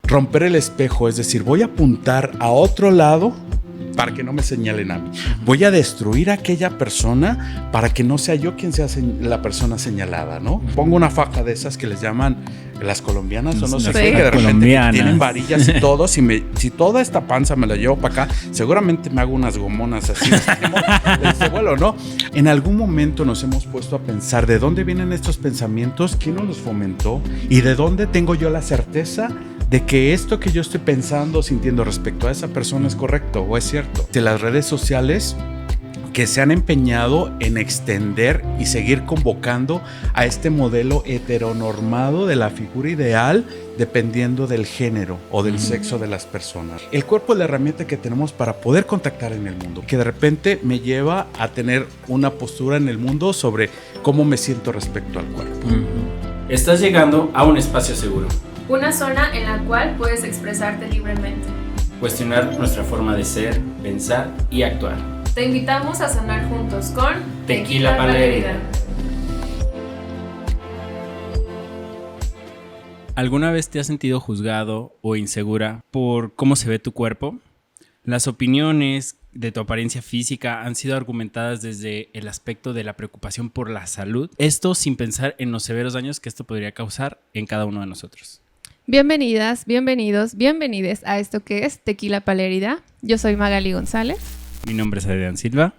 romper el espejo, es decir, voy a apuntar a otro lado para que no me señalen a mí. Voy a destruir a aquella persona para que no sea yo quien sea la persona señalada, ¿no? Pongo una faja de esas que les llaman las colombianas o no sé qué, que de repente tienen varillas y todo. Si toda esta panza me la llevo para acá, seguramente me hago unas gomonas así de vuelo, ¿no? En algún momento nos hemos puesto a pensar de dónde vienen estos pensamientos, quién nos los fomentó y de dónde tengo yo la certeza de que esto que yo estoy pensando, sintiendo respecto a esa persona es correcto o es cierto. De las redes sociales que se han empeñado en extender y seguir convocando a este modelo heteronormado de la figura ideal dependiendo del género o del sexo de las personas. El cuerpo es la herramienta que tenemos para poder contactar en el mundo, que de repente me lleva a tener una postura en el mundo sobre cómo me siento respecto al cuerpo. Estás llegando a un espacio seguro. Una zona en la cual puedes expresarte libremente. Cuestionar nuestra forma de ser, pensar y actuar. Te invitamos a sanar juntos con Tequila para la herida. ¿Alguna vez te has sentido juzgado o insegura por cómo se ve tu cuerpo? Las opiniones de tu apariencia física han sido argumentadas desde el aspecto de la preocupación por la salud. Esto sin pensar en los severos daños que esto podría causar en cada uno de nosotros. Bienvenidas, bienvenidos, bienvenides a esto que es Tequila para la herida. Yo soy Magali González. Mi nombre es Adrián Silva.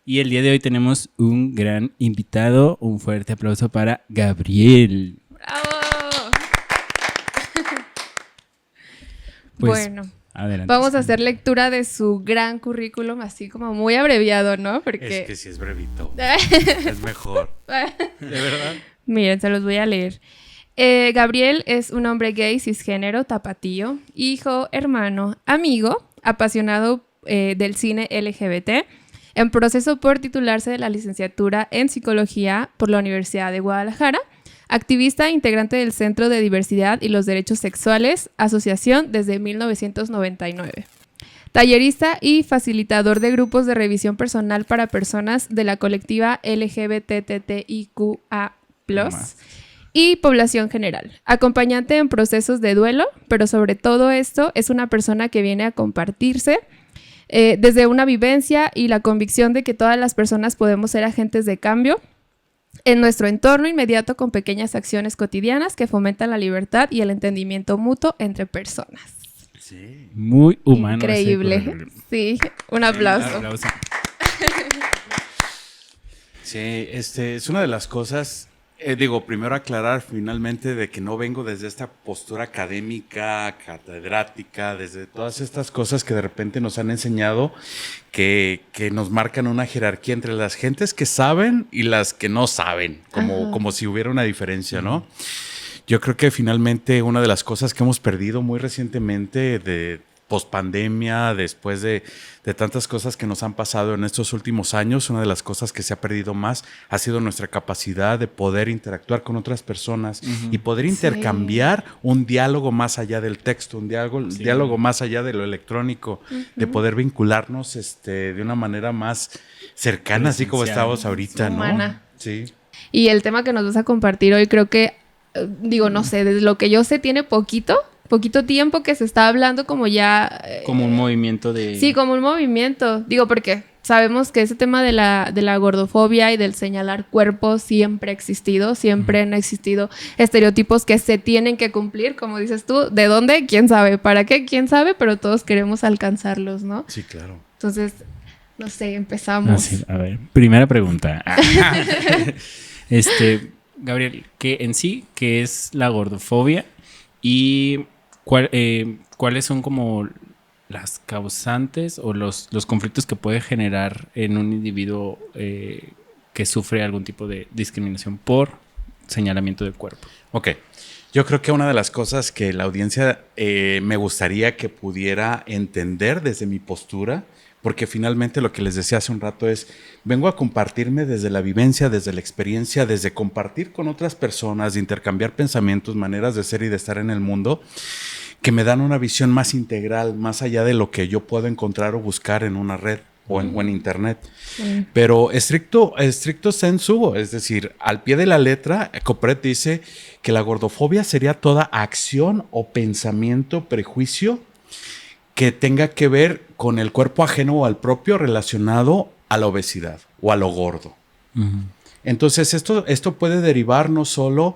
Y el día de hoy tenemos un gran invitado. Un fuerte aplauso para Gabriel. ¡Bravo! Pues, bueno, adelante. Vamos a hacer lectura de su gran currículum, así como muy abreviado, ¿no? Porque... Es que si es brevito, es mejor. ¿De verdad? Miren, se los voy a leer. Gabriel es un hombre gay, cisgénero, tapatío, hijo, hermano, amigo, apasionado del cine LGBT, en proceso por titularse de la licenciatura en Psicología por la Universidad de Guadalajara, activista e integrante del Centro de Diversidad y los Derechos Sexuales, asociación desde 1999. Tallerista y facilitador de grupos de revisión personal para personas de la colectiva LGBTTIQA+, y población general. Acompañante en procesos de duelo, pero sobre todo esto es una persona que viene a compartirse desde una vivencia y la convicción de que todas las personas podemos ser agentes de cambio en nuestro entorno inmediato con pequeñas acciones cotidianas que fomentan la libertad y el entendimiento mutuo entre personas. Sí. Muy humano. Increíble. Sí, un aplauso. Sí, es una de las cosas, primero aclarar finalmente de que no vengo desde esta postura académica, catedrática, desde todas estas cosas que de repente nos han enseñado que nos marcan una jerarquía entre las gentes que saben y las que no saben, como si hubiera una diferencia, ¿no? Yo creo que finalmente una de las cosas que hemos perdido muy recientemente de pospandemia, después de tantas cosas que nos han pasado en estos últimos años, una de las cosas que se ha perdido más ha sido nuestra capacidad de poder interactuar con otras personas y poder intercambiar un diálogo más allá del texto, un diálogo más allá de lo electrónico, de poder vincularnos de una manera más cercana, así como estamos ahorita, ¿no? Humana. Sí. Y el tema que nos vas a compartir hoy creo que, no sé, desde lo que yo sé tiene poquito tiempo que se está hablando como ya... como un movimiento de... Sí, como un movimiento. Porque sabemos que ese tema de la gordofobia y del señalar cuerpos siempre ha existido, siempre han existido estereotipos que se tienen que cumplir, como dices tú. ¿De dónde? ¿Quién sabe? ¿Para qué? ¿Quién sabe? Pero todos queremos alcanzarlos, ¿no? Sí, claro. Entonces, no sé, empezamos. Sí, a ver, primera pregunta. Gabriel, ¿qué es la gordofobia? Y ¿cuáles son como las causantes o los conflictos que puede generar en un individuo que sufre algún tipo de discriminación por señalamiento del cuerpo? Ok. Yo creo que una de las cosas que la audiencia me gustaría que pudiera entender desde mi postura, porque finalmente lo que les decía hace un rato es, vengo a compartirme desde la vivencia, desde la experiencia, desde compartir con otras personas, de intercambiar pensamientos, maneras de ser y de estar en el mundo, que me dan una visión más integral, más allá de lo que yo puedo encontrar o buscar en una red, o en internet. Pero estricto sensu, es decir, al pie de la letra, Copret dice que la gordofobia sería toda acción o pensamiento, prejuicio que tenga que ver con el cuerpo ajeno o al propio relacionado a la obesidad o a lo gordo. Entonces esto puede derivar no solo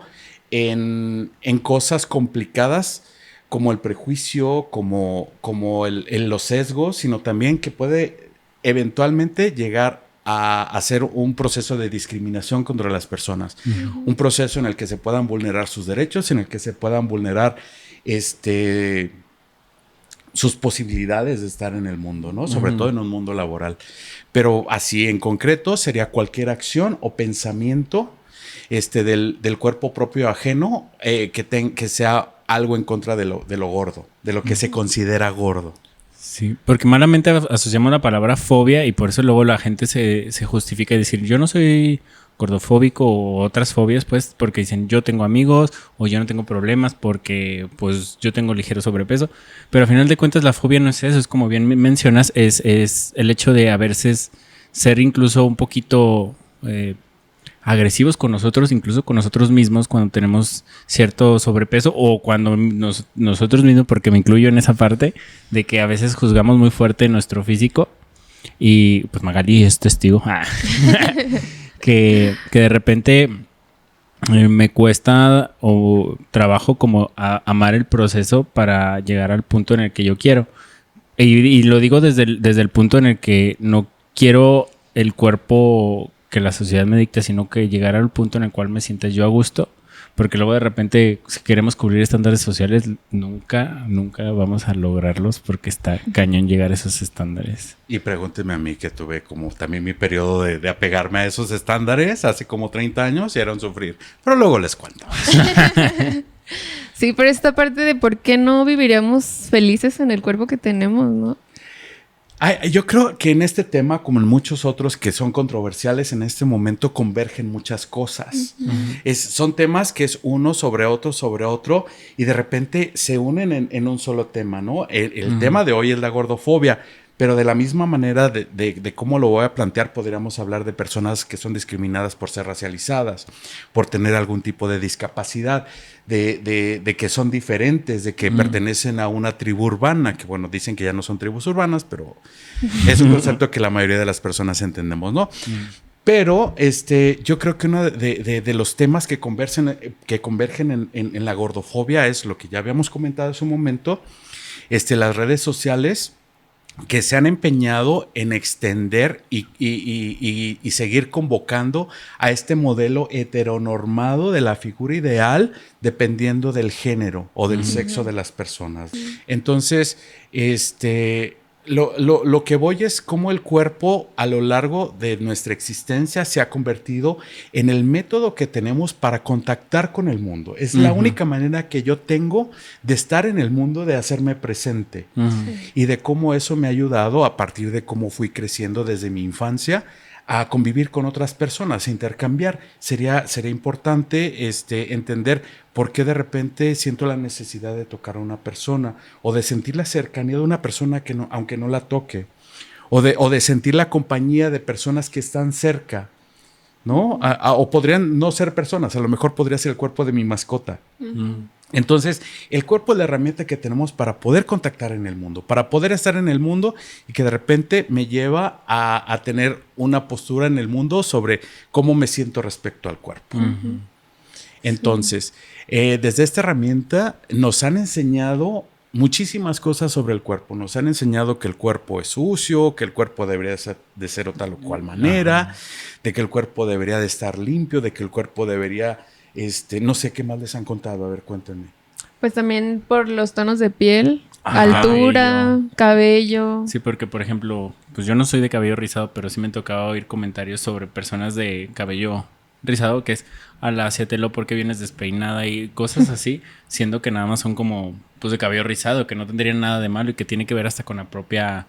en cosas complicadas como el prejuicio, como los sesgos, sino también que puede eventualmente llegar a hacer un proceso de discriminación contra las personas. Un proceso en el que se puedan vulnerar sus derechos, en el que se puedan vulnerar sus posibilidades de estar en el mundo, ¿no? Sobre todo en un mundo laboral. Pero así en concreto sería cualquier acción o pensamiento del cuerpo propio ajeno que sea algo en contra de lo gordo, de lo que se considera gordo. Sí, porque malamente asociamos la palabra fobia y por eso luego la gente se justifica y decir yo no soy gordofóbico o otras fobias, pues, porque dicen yo tengo amigos o yo no tengo problemas porque pues yo tengo ligero sobrepeso, pero al final de cuentas la fobia no es eso, es como bien mencionas, es el hecho de a veces ser incluso un poquito agresivos con nosotros, incluso con nosotros mismos cuando tenemos cierto sobrepeso o cuando nosotros mismos, porque me incluyo en esa parte, de que a veces juzgamos muy fuerte nuestro físico y pues Magali es testigo. que de repente me cuesta o trabajo como amar el proceso para llegar al punto en el que yo quiero. Y lo digo desde el punto en el que no quiero el cuerpo que la sociedad me dicta, sino que llegar al punto en el cual me sienta yo a gusto. Porque luego de repente, si queremos cubrir estándares sociales, nunca vamos a lograrlos porque está cañón llegar a esos estándares. Y pregúnteme a mí, que tuve como también mi periodo de apegarme a esos estándares hace como 30 años y era un sufrir. Pero luego les cuento. Sí, pero esta parte de por qué no viviríamos felices en el cuerpo que tenemos, ¿no? Yo creo que en este tema, como en muchos otros que son controversiales, en este momento convergen muchas cosas. Son temas que es uno sobre otro, y de repente se unen en un solo tema, ¿no? El tema de hoy es la gordofobia, pero de la misma manera de cómo lo voy a plantear, podríamos hablar de personas que son discriminadas por ser racializadas, por tener algún tipo de discapacidad, de que son diferentes, de que pertenecen a una tribu urbana, que bueno, dicen que ya no son tribus urbanas, pero es un concepto que la mayoría de las personas entendemos, ¿no? Pero yo creo que uno de los temas que convergen en la gordofobia es lo que ya habíamos comentado hace un momento, las redes sociales que se han empeñado en extender y seguir convocando a este modelo heteronormado de la figura ideal dependiendo del género o del sexo de las personas. Entonces, lo que voy es cómo el cuerpo a lo largo de nuestra existencia se ha convertido en el método que tenemos para contactar con el mundo. Es la única manera que yo tengo de estar en el mundo, de hacerme presente. Y de cómo eso me ha ayudado a partir de cómo fui creciendo desde mi infancia a convivir con otras personas, a intercambiar. Sería importante entender por qué de repente siento la necesidad de tocar a una persona o de sentir la cercanía de una persona que no, aunque no la toque, o de sentir la compañía de personas que están cerca, ¿no? O podrían no ser personas, a lo mejor podría ser el cuerpo de mi mascota. Entonces, el cuerpo es la herramienta que tenemos para poder contactar en el mundo, para poder estar en el mundo y que de repente me lleva a tener una postura en el mundo sobre cómo me siento respecto al cuerpo. Entonces, desde esta herramienta nos han enseñado muchísimas cosas sobre el cuerpo. Nos han enseñado que el cuerpo es sucio, que el cuerpo debería de ser o tal o cual manera, de que el cuerpo debería de estar limpio, de que el cuerpo debería... no sé qué más les han contado, a ver, cuéntenme. Pues también por los tonos de piel, altura, cabello. Sí, porque por ejemplo, pues yo no soy de cabello rizado, pero sí me tocaba oír comentarios sobre personas de cabello rizado, que es háciatelo porque vienes despeinada y cosas así, siendo que nada más son como pues de cabello rizado, que no tendrían nada de malo y que tiene que ver hasta con la propia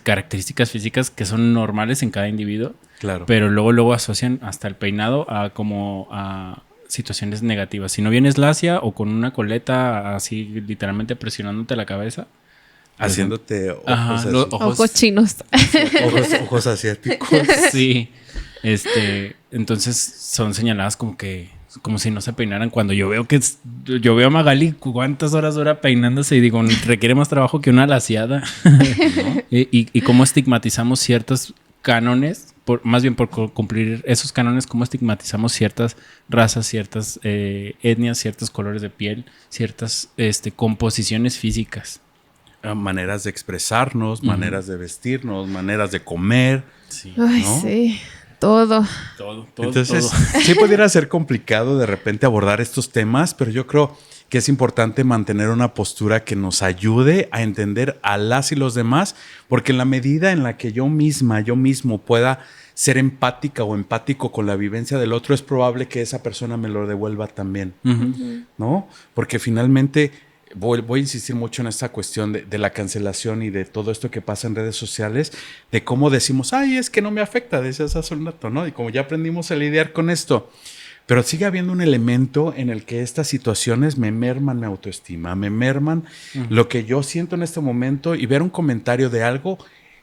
características físicas que son normales en cada individuo. Claro. Pero luego asocian hasta el peinado a situaciones negativas. Si no vienes lacia o con una coleta así literalmente presionándote la cabeza, Haciéndote Ajá, ojos, Ojos chinos. ojos asiáticos. Sí. Entonces son señaladas como si no se peinaran. Cuando yo veo a Magali cuántas horas dura peinándose y digo, requiere más trabajo que una laciada. ¿No? y cómo estigmatizamos ciertos cánones, más bien por cumplir esos cánones, cómo estigmatizamos ciertas razas, ciertas etnias, ciertos colores de piel, ciertas composiciones físicas. Maneras de expresarnos, maneras de vestirnos, maneras de comer. Sí. Ay, ¿no? sí. Todo. Entonces, sí pudiera ser complicado de repente abordar estos temas, pero yo creo que es importante mantener una postura que nos ayude a entender a las y los demás, porque en la medida en la que yo mismo pueda ser empática o empático con la vivencia del otro, es probable que esa persona me lo devuelva también, ¿no? Porque finalmente voy a insistir mucho en esta cuestión de la cancelación y de todo esto que pasa en redes sociales, de cómo decimos, ay, es que no me afecta, decías hace un rato, ¿no? Y como ya aprendimos a lidiar con esto, pero sigue habiendo un elemento en el que estas situaciones me merman mi autoestima, me merman lo que yo siento en este momento, y ver un comentario de algo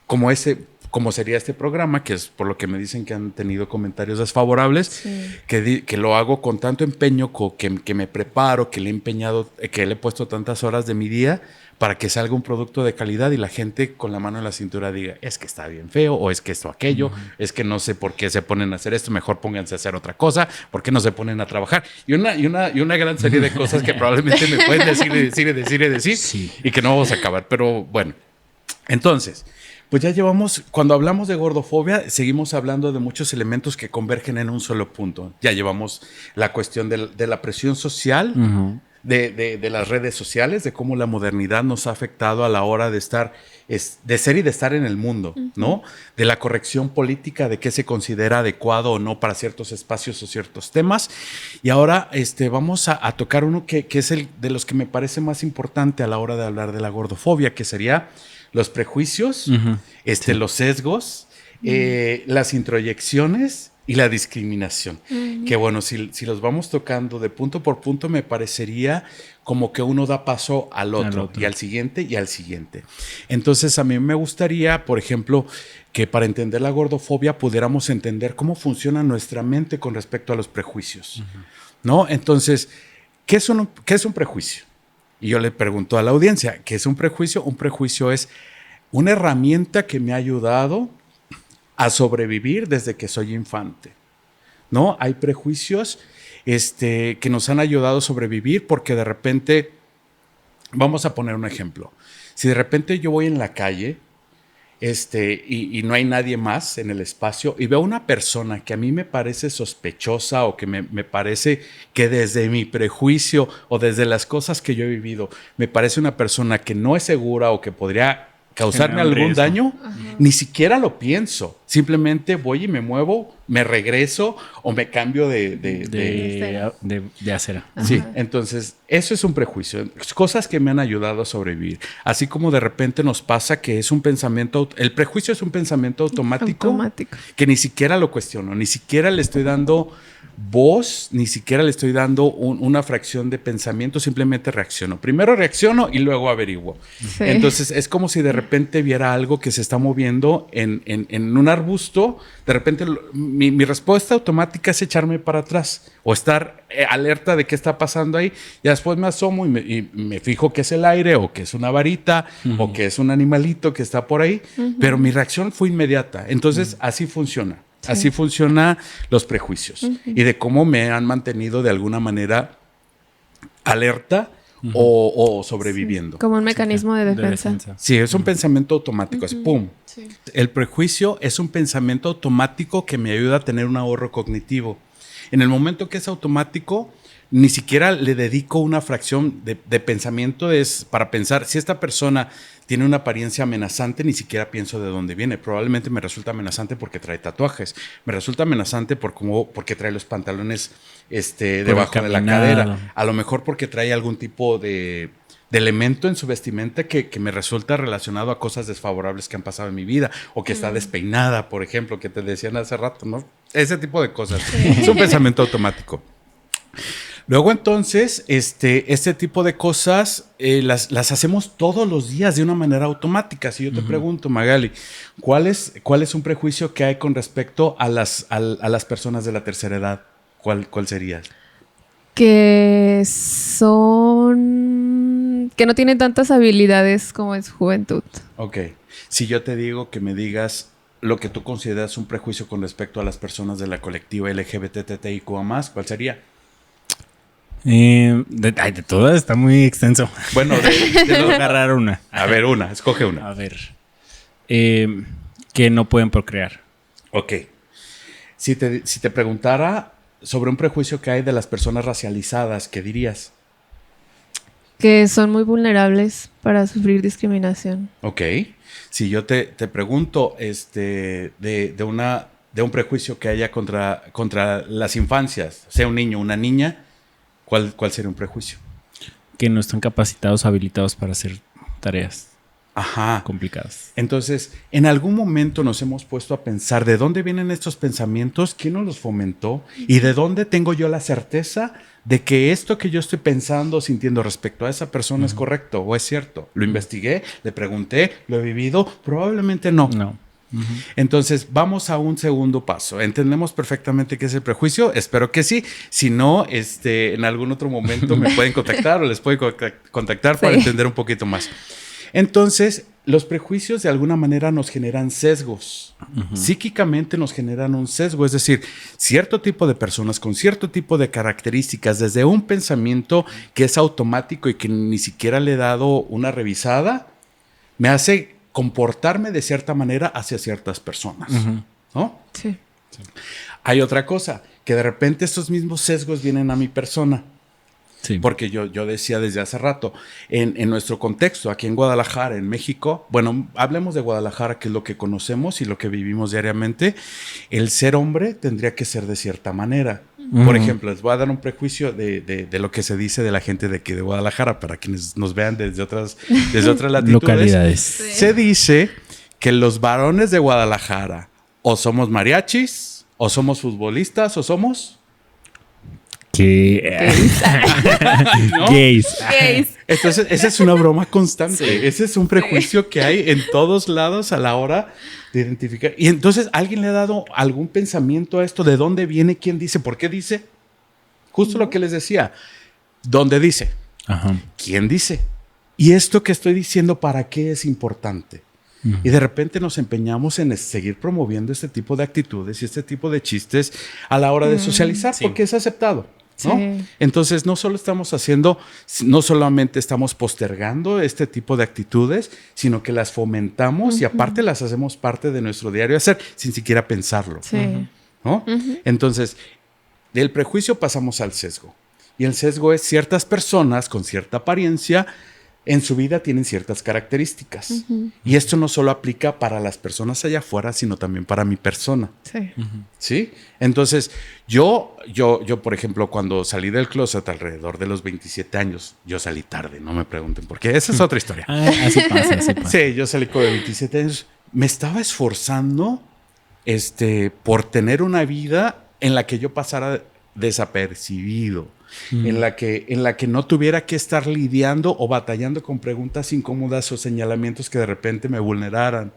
como sería este programa, que es por lo que me dicen que han tenido comentarios desfavorables, sí, que lo hago con tanto empeño, que me preparo, que le he empeñado, que le he puesto tantas horas de mi día para que salga un producto de calidad y la gente con la mano en la cintura diga, es que está bien feo, o es que esto, aquello, es que no sé por qué se ponen a hacer esto, mejor pónganse a hacer otra cosa, ¿por qué no se ponen a trabajar? Y una gran serie de cosas que probablemente me pueden decir, sí, y que no vamos a acabar, pero bueno, entonces, pues ya llevamos, cuando hablamos de gordofobia, seguimos hablando de muchos elementos que convergen en un solo punto. Ya llevamos la cuestión de la presión social, de las redes sociales, de cómo la modernidad nos ha afectado a la hora de estar, de ser y de estar en el mundo, ¿no? De la corrección política, de qué se considera adecuado o no para ciertos espacios o ciertos temas. Y ahora vamos a tocar uno que es el de los que me parece más importante a la hora de hablar de la gordofobia, que sería los prejuicios, sí, los sesgos, las introyecciones y la discriminación. Que bueno, si los vamos tocando de punto por punto, me parecería como que uno da paso al otro, y al siguiente y al siguiente. Entonces a mí me gustaría, por ejemplo, que para entender la gordofobia pudiéramos entender cómo funciona nuestra mente con respecto a los prejuicios, ¿no? Entonces, ¿qué es un prejuicio? Y yo le pregunto a la audiencia, ¿qué es un prejuicio? Un prejuicio es una herramienta que me ha ayudado a sobrevivir desde que soy infante, ¿no? Hay prejuicios que nos han ayudado a sobrevivir porque de repente, vamos a poner un ejemplo, si de repente yo voy en la calle y no hay nadie más en el espacio y veo una persona que a mí me parece sospechosa o que me parece que desde mi prejuicio o desde las cosas que yo he vivido me parece una persona que no es segura o que podría causarme algún daño, ni siquiera lo pienso. Simplemente voy y me muevo, me regreso o me cambio de acera. Sí, entonces eso es un prejuicio. Cosas que me han ayudado a sobrevivir. Así como de repente nos pasa que es un pensamiento, el prejuicio es un pensamiento automático. Que ni siquiera lo cuestiono, ni siquiera le estoy dando voz, ni siquiera le estoy dando una fracción de pensamiento, simplemente reacciono. Primero reacciono y luego averiguo. Sí. Entonces es como si de repente viera algo que se está moviendo en un arbusto, de repente mi respuesta automática es echarme para atrás o estar alerta de qué está pasando ahí, y después me asomo y me fijo que es el aire o que es una varita o que es un animalito que está por ahí, pero mi reacción fue inmediata. Entonces así funciona. Sí. Así funcionan los prejuicios y de cómo me han mantenido de alguna manera alerta o sobreviviendo. Sí, como un mecanismo de defensa. Sí, es un pensamiento automático, es ¡pum! Sí. El prejuicio es un pensamiento automático que me ayuda a tener un ahorro cognitivo. En el momento que es automático, ni siquiera le dedico una fracción de pensamiento para pensar, si esta persona tiene una apariencia amenazante, ni siquiera pienso de dónde viene. Probablemente me resulta amenazante porque trae tatuajes. Me resulta amenazante porque trae los pantalones debajo de la cadera. A lo mejor porque trae algún tipo de elemento en su vestimenta que me resulta relacionado a cosas desfavorables que han pasado en mi vida, o que está despeinada, por ejemplo, que te decían hace rato, ¿no? Ese tipo de cosas. Sí. Es un pensamiento automático. Luego entonces, este tipo de cosas las hacemos todos los días de una manera automática. Si yo te pregunto, Magali, ¿cuál es un prejuicio que hay con respecto a las personas de la tercera edad? ¿Cuál sería? Que no tienen tantas habilidades como en su juventud. Ok. Si yo te digo que me digas lo que tú consideras un prejuicio con respecto a las personas de la colectiva LGBTTIQA+, ¿cuál sería? De todas está muy extenso. Bueno, Debo agarrar una. A ver, escoge una. A ver. Que no pueden procrear. Ok. Si te preguntara sobre un prejuicio que hay de las personas racializadas, ¿qué dirías? Que son muy vulnerables para sufrir discriminación. Ok. Si yo te pregunto de un prejuicio que haya contra las infancias, sea un niño o una niña, ¿cuál sería un prejuicio? Que no están capacitados, habilitados para hacer tareas complicadas. Entonces, en algún momento nos hemos puesto a pensar de dónde vienen estos pensamientos, quién nos los fomentó y de dónde tengo yo la certeza de que esto que yo estoy pensando, sintiendo respecto a esa persona es correcto o es cierto. Lo investigué, le pregunté, lo he vivido, probablemente no. Entonces, vamos a un segundo paso. ¿Entendemos perfectamente qué es el prejuicio? Espero que sí. Si no, en algún otro momento me pueden contactar o les pueden contactar para entender un poquito más. Entonces, los prejuicios de alguna manera nos generan sesgos. Psíquicamente nos generan un sesgo, es decir, cierto tipo de personas con cierto tipo de características, desde un pensamiento que es automático y que ni siquiera le he dado una revisada, me hace comportarme de cierta manera hacia ciertas personas, ¿no? Sí. Hay otra cosa, que de repente estos mismos sesgos vienen a mi persona. Sí. Porque yo decía desde hace rato, en nuestro contexto, aquí en Guadalajara, en México, bueno, hablemos de Guadalajara, que es lo que conocemos y lo que vivimos diariamente, el ser hombre tendría que ser de cierta manera. Por ejemplo, les voy a dar un prejuicio de lo que se dice de la gente de aquí de Guadalajara, para quienes nos vean desde otras latitudes. Localidades. Sí. Se dice que los varones de Guadalajara o somos mariachis, o somos futbolistas, o somos... Gays. Entonces, esa es una broma constante. Ese es un prejuicio que hay en todos lados a la hora de identificar. Y entonces, ¿alguien le ha dado algún pensamiento a esto? ¿De dónde viene? ¿Quién dice? ¿Por qué dice? Justo lo que les decía. ¿Dónde dice? ¿Quién dice? ¿Y esto que estoy diciendo para qué es importante? Y de repente nos empeñamos en seguir promoviendo este tipo de actitudes y este tipo de chistes a la hora de socializar, porque es aceptado, ¿no? Sí. Entonces, no solamente estamos postergando este tipo de actitudes, sino que las fomentamos y aparte las hacemos parte de nuestro diario hacer sin siquiera pensarlo, ¿no? Entonces, del prejuicio pasamos al sesgo. Y el sesgo es ciertas personas con cierta apariencia en su vida tienen ciertas características. Y esto no solo aplica para las personas allá afuera, sino también para mi persona. Sí. ¿Sí? Entonces, yo, por ejemplo, cuando salí del closet alrededor de los 27 años, yo salí tarde, no me pregunten por qué. Esa es otra historia. Así pasa. Sí, yo salí con 27 años. Me estaba esforzando por tener una vida en la que yo pasara desapercibido. En la que no tuviera que estar lidiando o batallando con preguntas incómodas o señalamientos que de repente me vulneraran.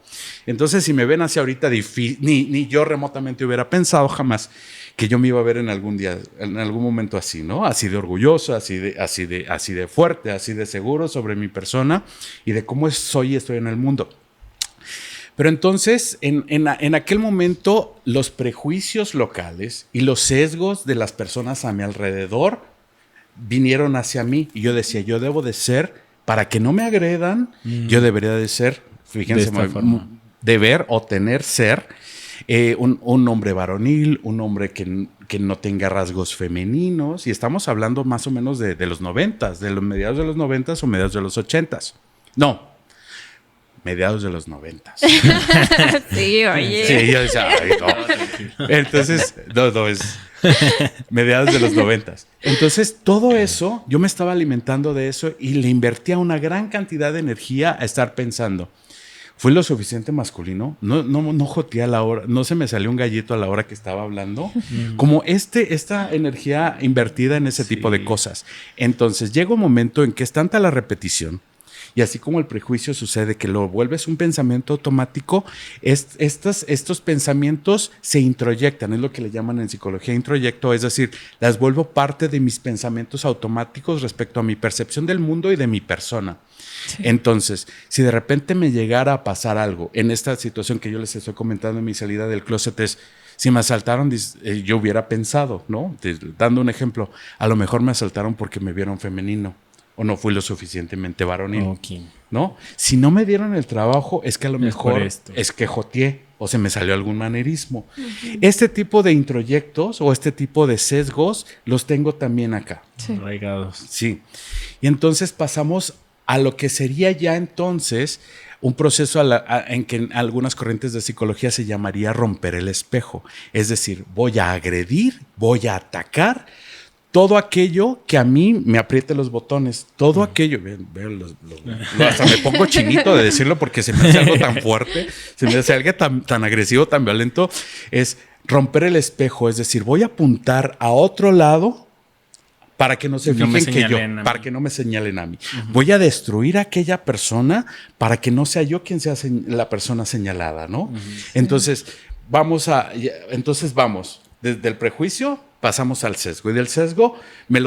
Entonces, si me ven hacia ahorita, ni yo remotamente hubiera pensado jamás que yo me iba a ver en algún momento así, ¿no? Así de orgulloso, así de fuerte, así de seguro sobre mi persona y de cómo soy y estoy en el mundo. Pero entonces, en aquel momento, los prejuicios locales y los sesgos de las personas a mi alrededor vinieron hacia mí. Y yo decía, yo debo de ser, para que no me agredan, yo debería de ser, fíjense, deber o tener ser un hombre varonil, un hombre que no tenga rasgos femeninos. Y estamos hablando más o menos de los 90s, de los mediados de los 90s o mediados de los 80s. No. Mediados de los 90s. Sí, oye. Sí, yo decía, ay, no. Entonces, no, es mediados de los 90s. Entonces, todo eso, yo me estaba alimentando de eso y le invertía una gran cantidad de energía a estar pensando, Fui lo suficiente masculino, no joteé a la hora, no se me salió un gallito a la hora que estaba hablando, como esta energía invertida en ese tipo de cosas. Entonces llega un momento en que es tanta la repetición, y así como el prejuicio sucede que lo vuelves un pensamiento automático, estos pensamientos se introyectan, es lo que le llaman en psicología introyecto, es decir, las vuelvo parte de mis pensamientos automáticos respecto a mi percepción del mundo y de mi persona. Sí. Entonces, si de repente me llegara a pasar algo en esta situación que yo les estoy comentando en mi salida del closet, es si me asaltaron, yo hubiera pensado, ¿no? Dando un ejemplo, a lo mejor me asaltaron porque me vieron femenino o no fui lo suficientemente varonil, ¿no? Si no me dieron el trabajo, es que a lo mejor es que joteé o se me salió algún manerismo. Este tipo de introyectos o este tipo de sesgos los tengo también acá. Arraigados. Sí. Y entonces pasamos a lo que sería ya entonces un proceso en que en algunas corrientes de psicología se llamaría romper el espejo. Es decir, voy a agredir, voy a atacar todo aquello que a mí me apriete los botones, todo aquello, hasta me pongo chinito de decirlo porque se me hace algo tan fuerte, se me hace algo tan agresivo, tan violento, es romper el espejo, es decir, voy a apuntar a otro lado para que no se fijen que yo, para que no me señalen a mí. Voy a destruir a aquella persona para que no sea yo quien sea la persona señalada, ¿no? Entonces, vamos, desde el prejuicio pasamos al sesgo y del sesgo me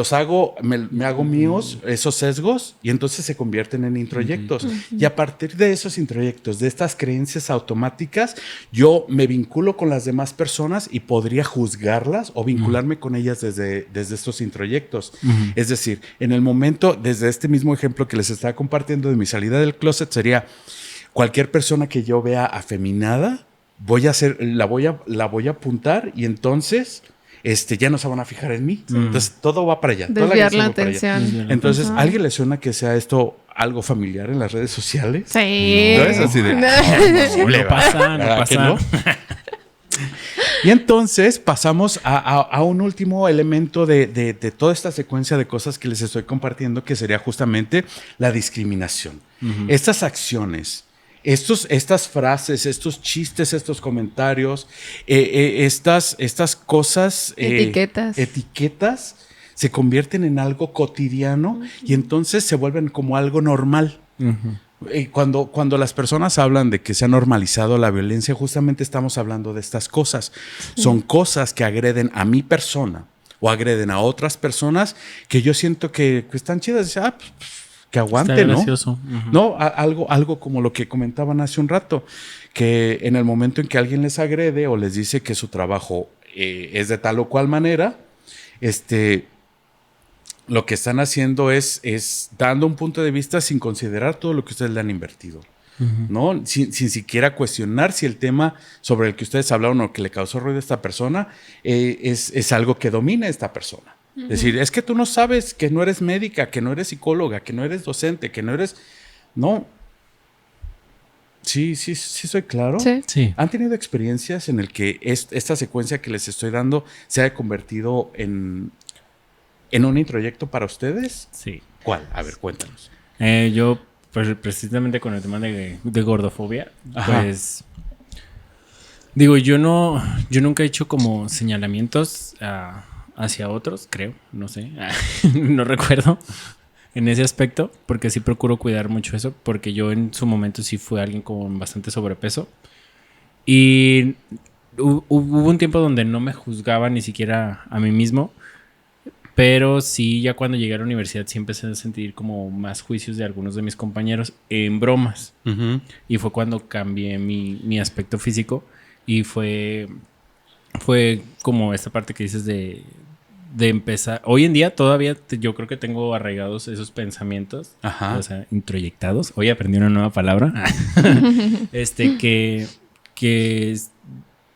hago míos esos sesgos y entonces se convierten en introyectos. Y a partir de esos introyectos, de estas creencias automáticas, yo me vinculo con las demás personas y podría juzgarlas o vincularme con ellas desde estos introyectos. Es decir, en el momento, desde este mismo ejemplo que les estaba compartiendo de mi salida del closet, sería cualquier persona que yo vea afeminada, la voy a apuntar y entonces ya no se van a fijar en mí. Entonces todo va para allá. Desviar la atención. Entonces, ¿a alguien le suena que sea esto algo familiar en las redes sociales? Sí. ¿No es así de? No pasa. ¿No? Y entonces pasamos a un último elemento de toda esta secuencia de cosas que les estoy compartiendo, que sería justamente la discriminación. Estas acciones, estas frases, estos chistes, estos comentarios, estas cosas, etiquetas, se convierten en algo cotidiano y entonces se vuelven como algo normal. Cuando las personas hablan de que se ha normalizado la violencia, justamente estamos hablando de estas cosas. Son cosas que agreden a mi persona o agreden a otras personas que yo siento que están chidas. Que aguante, ¿no? No, algo como lo que comentaban hace un rato, que en el momento en que alguien les agrede o les dice que su trabajo es de tal o cual manera, lo que están haciendo es dando un punto de vista sin considerar todo lo que ustedes le han invertido, ¿no? Sin siquiera cuestionar si el tema sobre el que ustedes hablaron o que le causó ruido a esta persona es algo que domina a esta persona. Es decir, es que tú no sabes, que no eres médica, que no eres psicóloga, que no eres docente, que no eres... No. Sí, soy claro. Sí. ¿Han tenido experiencias en el que esta secuencia que les estoy dando se haya convertido en un introyecto para ustedes? Sí. ¿Cuál? A ver, cuéntanos. Yo, pues precisamente con el tema de gordofobia, pues... Digo, yo nunca he hecho como señalamientos hacia otros, creo, no sé, no recuerdo en ese aspecto, porque sí procuro cuidar mucho eso, porque yo en su momento sí fui alguien con bastante sobrepeso y hubo un tiempo donde no me juzgaba ni siquiera a mí mismo, pero sí ya cuando llegué a la universidad sí empecé a sentir como más juicios de algunos de mis compañeros en bromas y fue cuando cambié mi aspecto físico y fue como esta parte que dices de empezar. Hoy en día todavía yo creo que tengo arraigados esos pensamientos, o sea, introyectados. Hoy aprendí una nueva palabra. que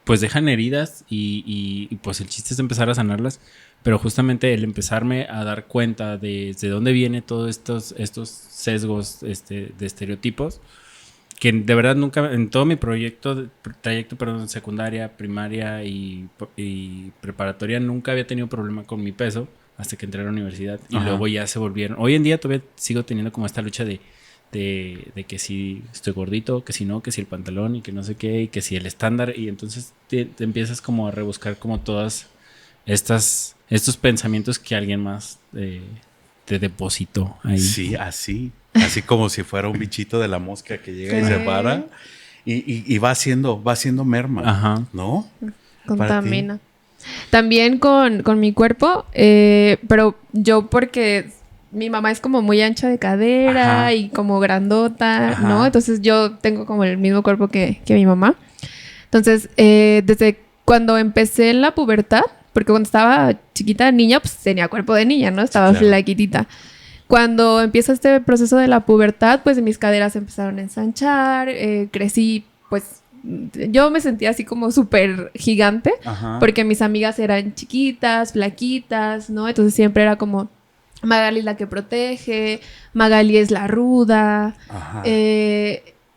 pues dejan heridas y pues el chiste es empezar a sanarlas. Pero justamente el empezarme a dar cuenta de dónde viene todos estos sesgos de estereotipos, que de verdad nunca, en todo mi trayecto, secundaria, primaria y preparatoria, nunca había tenido problema con mi peso hasta que entré a la universidad. Y luego ya se volvieron. Hoy en día todavía sigo teniendo como esta lucha de de que si estoy gordito, que si no, que si el pantalón y que no sé qué, y que si el estándar, y entonces te empiezas como a rebuscar como todas estos pensamientos que alguien más te depositó ahí. Sí, así como si fuera un bichito de la mosca que llega y se para y va haciendo merma. Ajá. ¿No? Contamina. También con mi cuerpo, pero yo porque mi mamá es como muy ancha de cadera. Ajá. Y como grandota, ajá, ¿no? Entonces yo tengo como el mismo cuerpo que mi mamá. Entonces, desde cuando empecé en la pubertad, porque cuando estaba chiquita, niña, pues tenía cuerpo de niña, ¿no? Estaba sí, claro, flaquitita. Cuando empieza este proceso de la pubertad, pues mis caderas empezaron a ensanchar, crecí, pues yo me sentía así como súper gigante, ajá, porque mis amigas eran chiquitas, flaquitas, ¿no? Entonces siempre era como, Magali es la que protege, Magali es la ruda,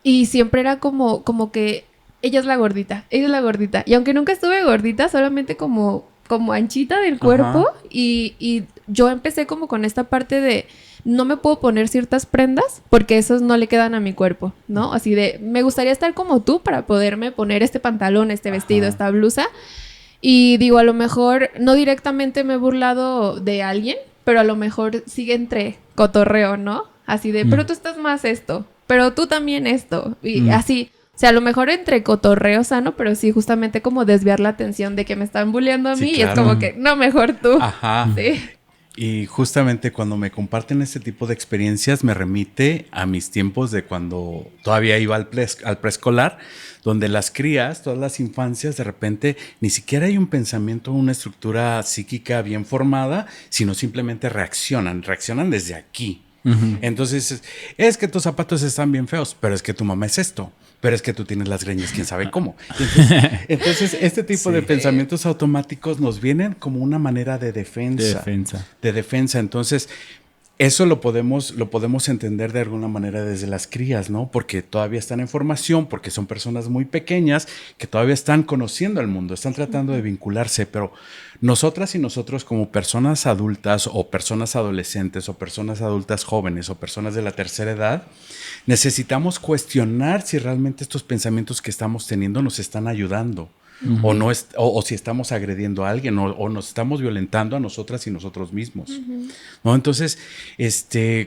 y siempre era como que ella es la gordita, y aunque nunca estuve gordita, solamente como anchita del cuerpo, y yo empecé como con esta parte de no me puedo poner ciertas prendas porque esos no le quedan a mi cuerpo, ¿no? Así de, me gustaría estar como tú para poderme poner este pantalón, este vestido, ajá, esta blusa. Y digo, a lo mejor no directamente me he burlado de alguien, pero a lo mejor sigue entre cotorreo, ¿no? Así de, pero tú estás más esto, pero tú también esto, y así. O sea, a lo mejor entre cotorreo sano, pero sí justamente como desviar la atención de que me están bulleando a mí, sí, claro, y es como que, no, mejor tú. Ajá. Sí. Y justamente cuando me comparten este tipo de experiencias me remite a mis tiempos de cuando todavía iba al preescolar, donde las crías, todas las infancias, de repente ni siquiera hay un pensamiento, una estructura psíquica bien formada, sino simplemente reaccionan desde aquí. Uh-huh. Entonces, es que tus zapatos están bien feos, pero es que tu mamá es esto. Pero es que tú tienes las greñas, quién sabe cómo. Entonces este tipo de pensamientos automáticos nos vienen como una manera de defensa. De defensa. Entonces, eso lo podemos entender de alguna manera desde las crías, ¿no? Porque todavía están en formación, porque son personas muy pequeñas que todavía están conociendo el mundo, están tratando de vincularse, pero nosotras y nosotros como personas adultas o personas adolescentes o personas adultas jóvenes o personas de la tercera edad, necesitamos cuestionar si realmente estos pensamientos que estamos teniendo nos están ayudando. Uh-huh. o si estamos agrediendo a alguien o nos estamos violentando a nosotras y nosotros mismos. Uh-huh. ¿No? Entonces,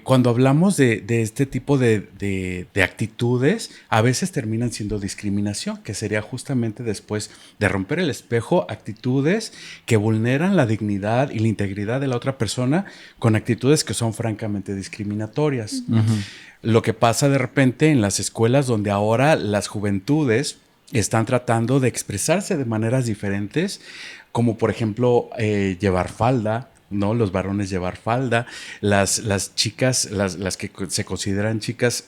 cuando hablamos de este tipo de actitudes, a veces terminan siendo discriminación, que sería justamente después de romper el espejo, actitudes que vulneran la dignidad y la integridad de la otra persona con actitudes que son francamente discriminatorias. Uh-huh. Lo que pasa de repente en las escuelas donde ahora las juventudes están tratando de expresarse de maneras diferentes, como por ejemplo llevar falda, ¿no? Los varones llevar falda, las chicas, las que se consideran chicas,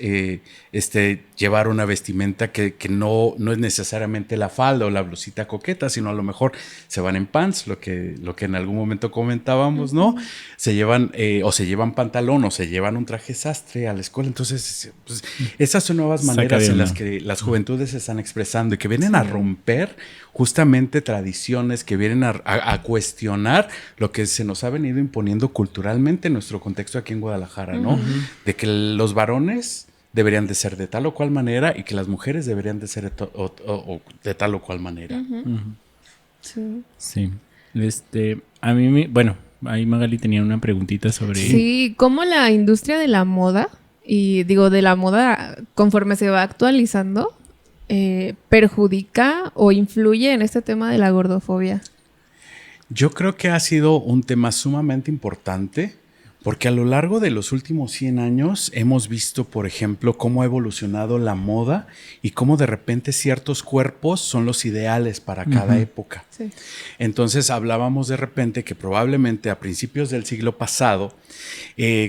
llevar una vestimenta que no es necesariamente la falda o la blusita coqueta, sino a lo mejor se van en pants, lo que en algún momento comentábamos, ¿no? Se llevan pantalón o se llevan un traje sastre a la escuela. Entonces, pues, esas son nuevas maneras en las que las juventudes se están expresando y que vienen a romper justamente tradiciones, que vienen a cuestionar lo que se nos ha venido imponiendo culturalmente en nuestro contexto aquí en Guadalajara, ¿no? Uh-huh. De que los varones deberían de ser de tal o cual manera y que las mujeres deberían de ser de tal o cual manera. Uh-huh. Uh-huh. Sí. A mí ahí Magali tenía una preguntita sobre... Sí, cómo la industria de la moda, y digo de la moda conforme se va actualizando, perjudica o influye en este tema de la gordofobia. Yo creo que ha sido un tema sumamente importante porque a lo largo de los últimos 100 años hemos visto, por ejemplo, cómo ha evolucionado la moda y cómo de repente ciertos cuerpos son los ideales para cada época. Sí. Entonces hablábamos de repente que probablemente a principios del siglo pasado,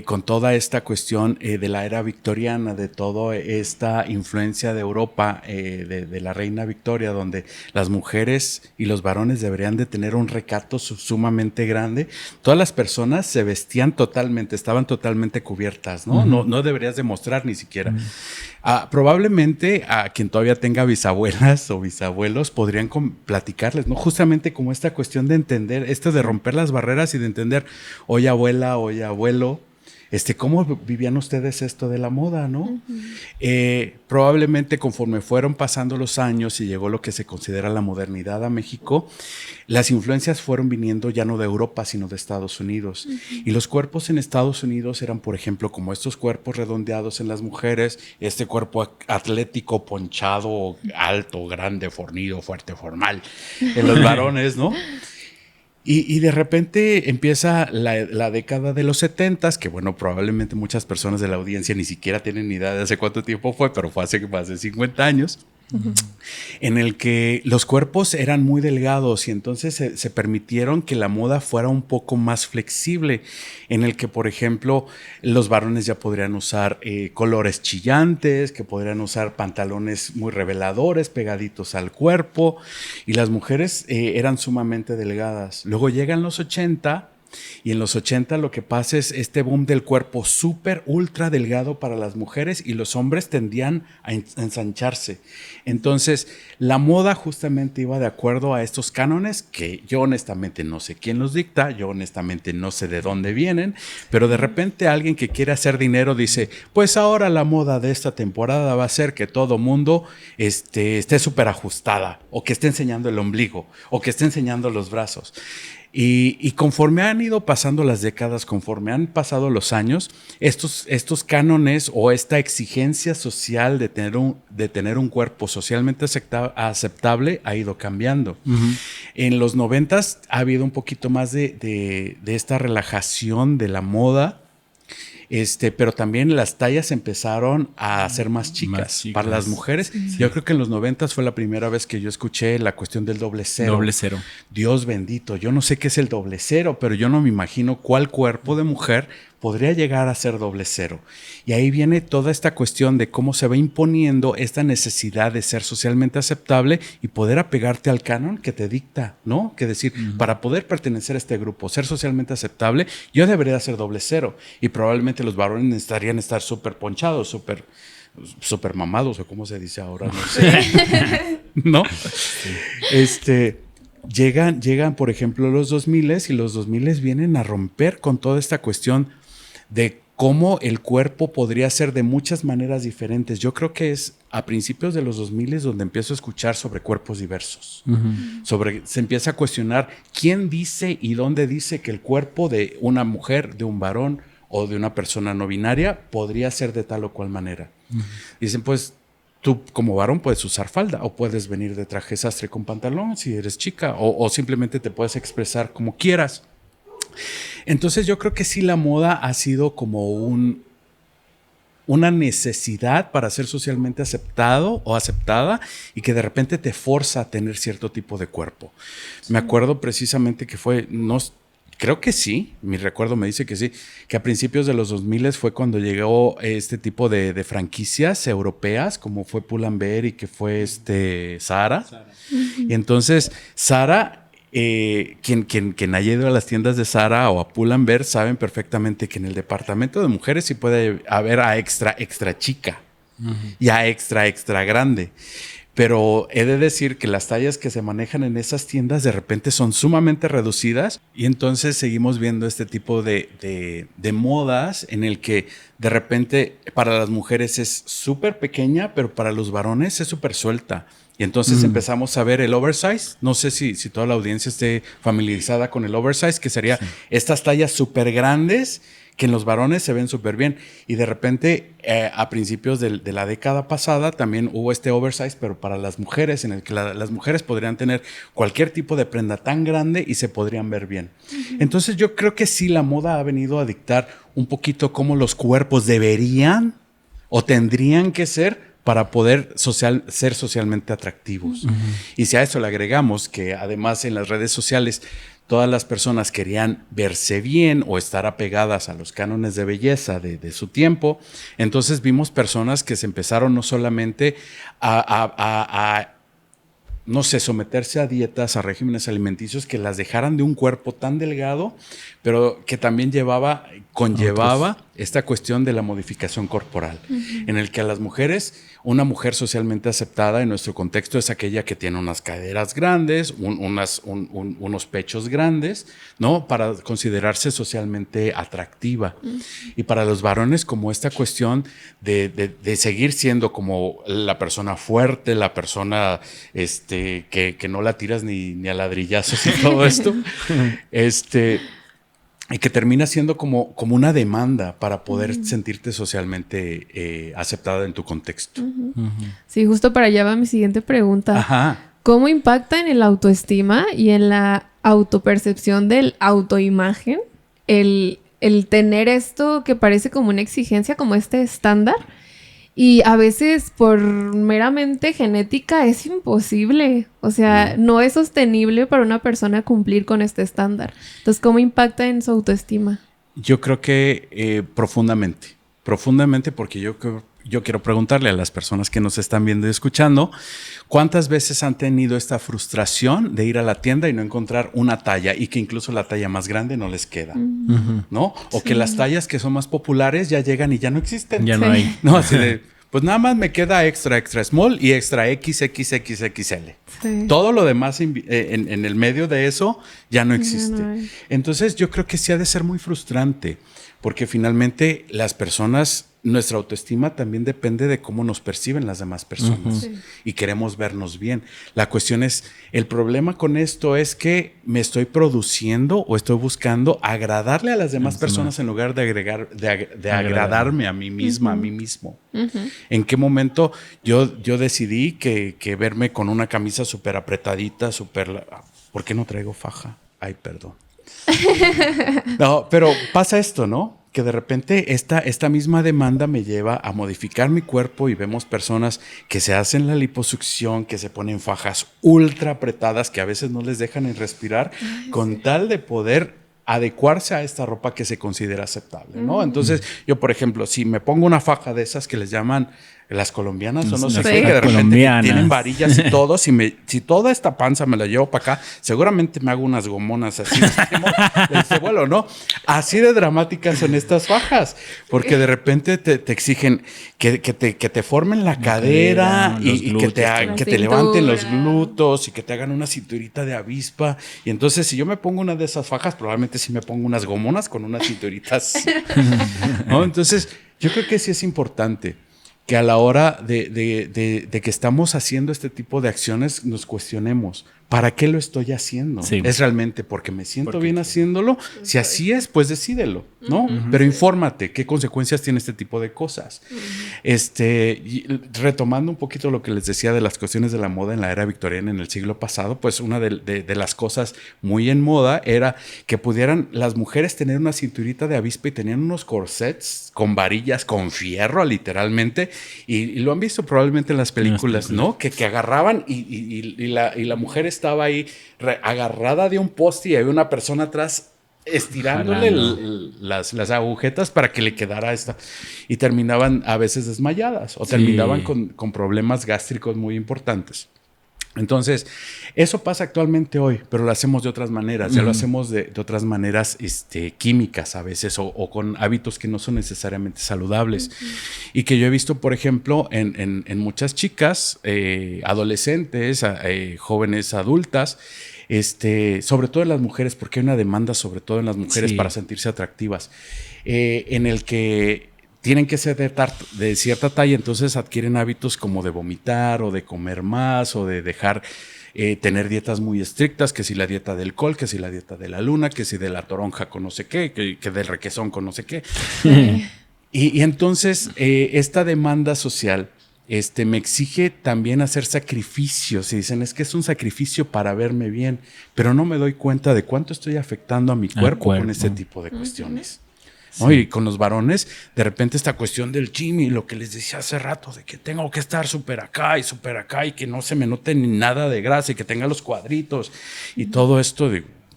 con toda esta cuestión de la era victoriana, de toda esta influencia de Europa, de la reina Victoria, donde las mujeres y los varones deberían de tener un recato sumamente grande, todas las personas se vestían estaban totalmente cubiertas, ¿no? Uh-huh. No deberías demostrar ni siquiera. Uh-huh. Probablemente a quien todavía tenga bisabuelas o bisabuelos podrían platicarles, ¿no? Justamente como esta cuestión de entender, de romper las barreras y de entender, oye abuela, oye abuelo, ¿Cómo vivían ustedes esto de la moda, no? Probablemente conforme fueron pasando los años y llegó lo que se considera la modernidad a México, las influencias fueron viniendo ya no de Europa, sino de Estados Unidos. Y los cuerpos en Estados Unidos eran, por ejemplo, como estos cuerpos redondeados en las mujeres, este cuerpo atlético, ponchado, alto, grande, fornido, fuerte, formal, en los varones, ¿no? Y de repente empieza la década de los 70s, que bueno, probablemente muchas personas de la audiencia ni siquiera tienen ni idea de hace cuánto tiempo fue, pero fue hace más de 50 años. En el que los cuerpos eran muy delgados y entonces se permitieron que la moda fuera un poco más flexible, en el que, por ejemplo, los varones ya podrían usar colores chillantes, que podrían usar pantalones muy reveladores, pegaditos al cuerpo, y las mujeres eran sumamente delgadas. Luego llegan los 80. Y en los 80 lo que pasa es este boom del cuerpo súper, ultra delgado para las mujeres y los hombres tendían a ensancharse. Entonces, la moda justamente iba de acuerdo a estos cánones que yo honestamente no sé quién los dicta, yo honestamente no sé de dónde vienen, pero de repente alguien que quiere hacer dinero dice, pues ahora la moda de esta temporada va a ser que todo mundo esté súper ajustada o que esté enseñando el ombligo o que esté enseñando los brazos. Y conforme han ido pasando las décadas, conforme han pasado los años, estos cánones o esta exigencia social de tener un cuerpo socialmente aceptable ha ido cambiando. En los 90s ha habido un poquito más de esta relajación de la moda. Pero también las tallas empezaron a ser más chicas. Para las mujeres. Sí. Yo creo que en los 90s fue la primera vez que yo escuché la cuestión del doble cero. Doble cero. Dios bendito, yo no sé qué es el doble cero, pero yo no me imagino cuál cuerpo de mujer podría llegar a ser doble cero. Y ahí viene toda esta cuestión de cómo se va imponiendo esta necesidad de ser socialmente aceptable y poder apegarte al canon que te dicta, ¿no? Que decir, para poder pertenecer a este grupo, ser socialmente aceptable, yo debería ser doble cero. Y probablemente los varones necesitarían estar súper ponchados, súper mamados, o cómo se dice ahora, no sé. ¿No? Sí. Llegan, por ejemplo, los 2000s y los 2000s vienen a romper con toda esta cuestión de cómo el cuerpo podría ser de muchas maneras diferentes. Yo creo que es a principios de los 2000 donde empiezo a escuchar sobre cuerpos diversos. Se empieza a cuestionar quién dice y dónde dice que el cuerpo de una mujer, de un varón o de una persona no binaria podría ser de tal o cual manera. Dicen, pues, tú como varón puedes usar falda o puedes venir de traje sastre con pantalón si eres chica o simplemente te puedes expresar como quieras. Entonces yo creo que sí la moda ha sido como una necesidad para ser socialmente aceptado o aceptada y que de repente te forza a tener cierto tipo de cuerpo. Sí. Me acuerdo precisamente que creo que sí, mi recuerdo me dice que sí, que a principios de los 2000 fue cuando llegó este tipo de franquicias europeas, como fue Pull&Bear y que fue Zara. Y entonces Zara, quien haya ido a las tiendas de Zara o a Pull&Bear saben perfectamente que en el departamento de mujeres sí puede haber a extra chica y a extra grande. Pero he de decir que las tallas que se manejan en esas tiendas de repente son sumamente reducidas y entonces seguimos viendo este tipo de modas en el que de repente para las mujeres es súper pequeña, pero para los varones es súper suelta. Y entonces empezamos a ver el oversize. No sé si toda la audiencia esté familiarizada con el oversize, que sería estas tallas súper grandes que en los varones se ven súper bien. Y de repente, a principios de la década pasada, también hubo este oversize, pero para las mujeres, en el que las mujeres podrían tener cualquier tipo de prenda tan grande y se podrían ver bien. Entonces yo creo que sí, la moda ha venido a dictar un poquito cómo los cuerpos deberían o tendrían que ser para poder ser socialmente atractivos. Y si a eso le agregamos que además en las redes sociales todas las personas querían verse bien o estar apegadas a los cánones de belleza de su tiempo, entonces vimos personas que se empezaron no solamente a no sé, someterse a dietas, a regímenes alimenticios que las dejaran de un cuerpo tan delgado, pero que también conllevaba esta cuestión de la modificación corporal, en el que a las mujeres, una mujer socialmente aceptada en nuestro contexto es aquella que tiene unas caderas grandes, unos pechos grandes, ¿no? Para considerarse socialmente atractiva. Y para los varones, como esta cuestión de seguir siendo como la persona fuerte, la persona que no la tiras ni a ladrillazos y todo esto, y que termina siendo como una demanda para poder sentirte socialmente aceptada en tu contexto. Sí, justo para allá va mi siguiente pregunta. Ajá. ¿Cómo impacta en el autoestima y en la autopercepción del autoimagen el tener esto que parece como una exigencia, como este estándar? Y a veces por meramente genética es imposible. O sea, no es sostenible para una persona cumplir con este estándar. Entonces, ¿cómo impacta en su autoestima? Yo creo que profundamente, porque yo quiero preguntarle a las personas que nos están viendo y escuchando, ¿cuántas veces han tenido esta frustración de ir a la tienda y no encontrar una talla y que incluso la talla más grande no les queda? ¿No? O que las tallas que son más populares ya llegan y ya no existen. Ya no hay. No, así de, pues nada más me queda extra small y extra XXXXL. Sí. Todo lo demás en el medio de eso ya no existe. no hay. Entonces yo creo que sí ha de ser muy frustrante, porque finalmente las personas, nuestra autoestima también depende de cómo nos perciben las demás personas. Sí. Y queremos vernos bien. La cuestión es, el problema con esto es que me estoy produciendo o estoy buscando agradarle a las demás personas en lugar de agradarme a mí misma, a mí mismo. ¿En qué momento yo decidí que verme con una camisa súper apretadita, ¿por qué no traigo faja? Ay, perdón. No, pero pasa esto, ¿no? Que de repente esta misma demanda me lleva a modificar mi cuerpo y vemos personas que se hacen la liposucción, que se ponen fajas ultra apretadas que a veces no les dejan ni respirar, con tal de poder adecuarse a esta ropa que se considera aceptable, ¿no? Entonces, yo, por ejemplo, si me pongo una faja de esas que les llaman las colombianas o no sé qué, que de repente tienen varillas y todo, si toda esta panza me la llevo para acá, seguramente me hago unas gomonas así del cebuelo, ¿no? Así de dramáticas son estas fajas, porque de repente te exigen que te formen la cadera y que te levanten los glúteos y que te hagan una cinturita de avispa. Y entonces, si yo me pongo una de esas fajas, probablemente sí me pongo unas gomonas con unas cinturitas, ¿no? Entonces, yo creo que sí es importante que a la hora de que estamos haciendo este tipo de acciones nos cuestionemos, ¿para qué lo estoy haciendo? Sí. ¿Es realmente porque me siento bien haciéndolo? Si así es, pues decídelo, ¿no? Pero infórmate qué consecuencias tiene este tipo de cosas. Y retomando un poquito lo que les decía de las cuestiones de la moda en la era victoriana en el siglo pasado, pues una de las cosas muy en moda era que pudieran las mujeres tener una cinturita de avispa y tenían unos corsets con varillas, con fierro, literalmente, y lo han visto probablemente en las películas, ¿no? Que agarraban y la mujer estaba ahí agarrada de un poste y había una persona atrás estirándole las agujetas para que le quedara esta. Y terminaban a veces desmayadas o terminaban con problemas gástricos muy importantes. Entonces, eso pasa actualmente hoy, pero lo hacemos de otras maneras. Ya lo hacemos de otras maneras químicas a veces o con hábitos que no son necesariamente saludables. Y que yo he visto, por ejemplo, en muchas chicas, adolescentes, jóvenes adultas, sobre todo en las mujeres, porque hay una demanda sobre todo en las mujeres para sentirse atractivas, en el que tienen que ser de cierta talla, entonces adquieren hábitos como de vomitar o de comer más o de dejar tener dietas muy estrictas, que si la dieta del col, que si la dieta de la luna, que si de la toronja con no sé qué, que del requesón con no sé qué. Y entonces esta demanda social me exige también hacer sacrificios. Y dicen, es que es un sacrificio para verme bien, pero no me doy cuenta de cuánto estoy afectando a mi cuerpo con este tipo de cuestiones. ¿No? Y con los varones, de repente esta cuestión del gym y lo que les decía hace rato, de que tengo que estar súper acá y que no se me note ni nada de grasa y que tenga los cuadritos y todo esto,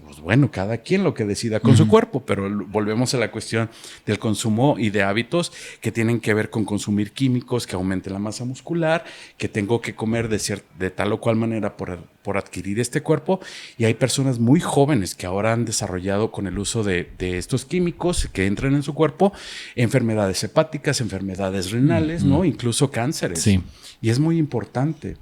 pues pues bueno, cada quien lo que decida con su cuerpo, pero volvemos a la cuestión del consumo y de hábitos que tienen que ver con consumir químicos que aumenten la masa muscular, que tengo que comer de tal o cual manera por adquirir este cuerpo. Y hay personas muy jóvenes que ahora han desarrollado con el uso de estos químicos que entran en su cuerpo enfermedades hepáticas, enfermedades renales, ¿no? Incluso cánceres. Sí. Y es muy importante.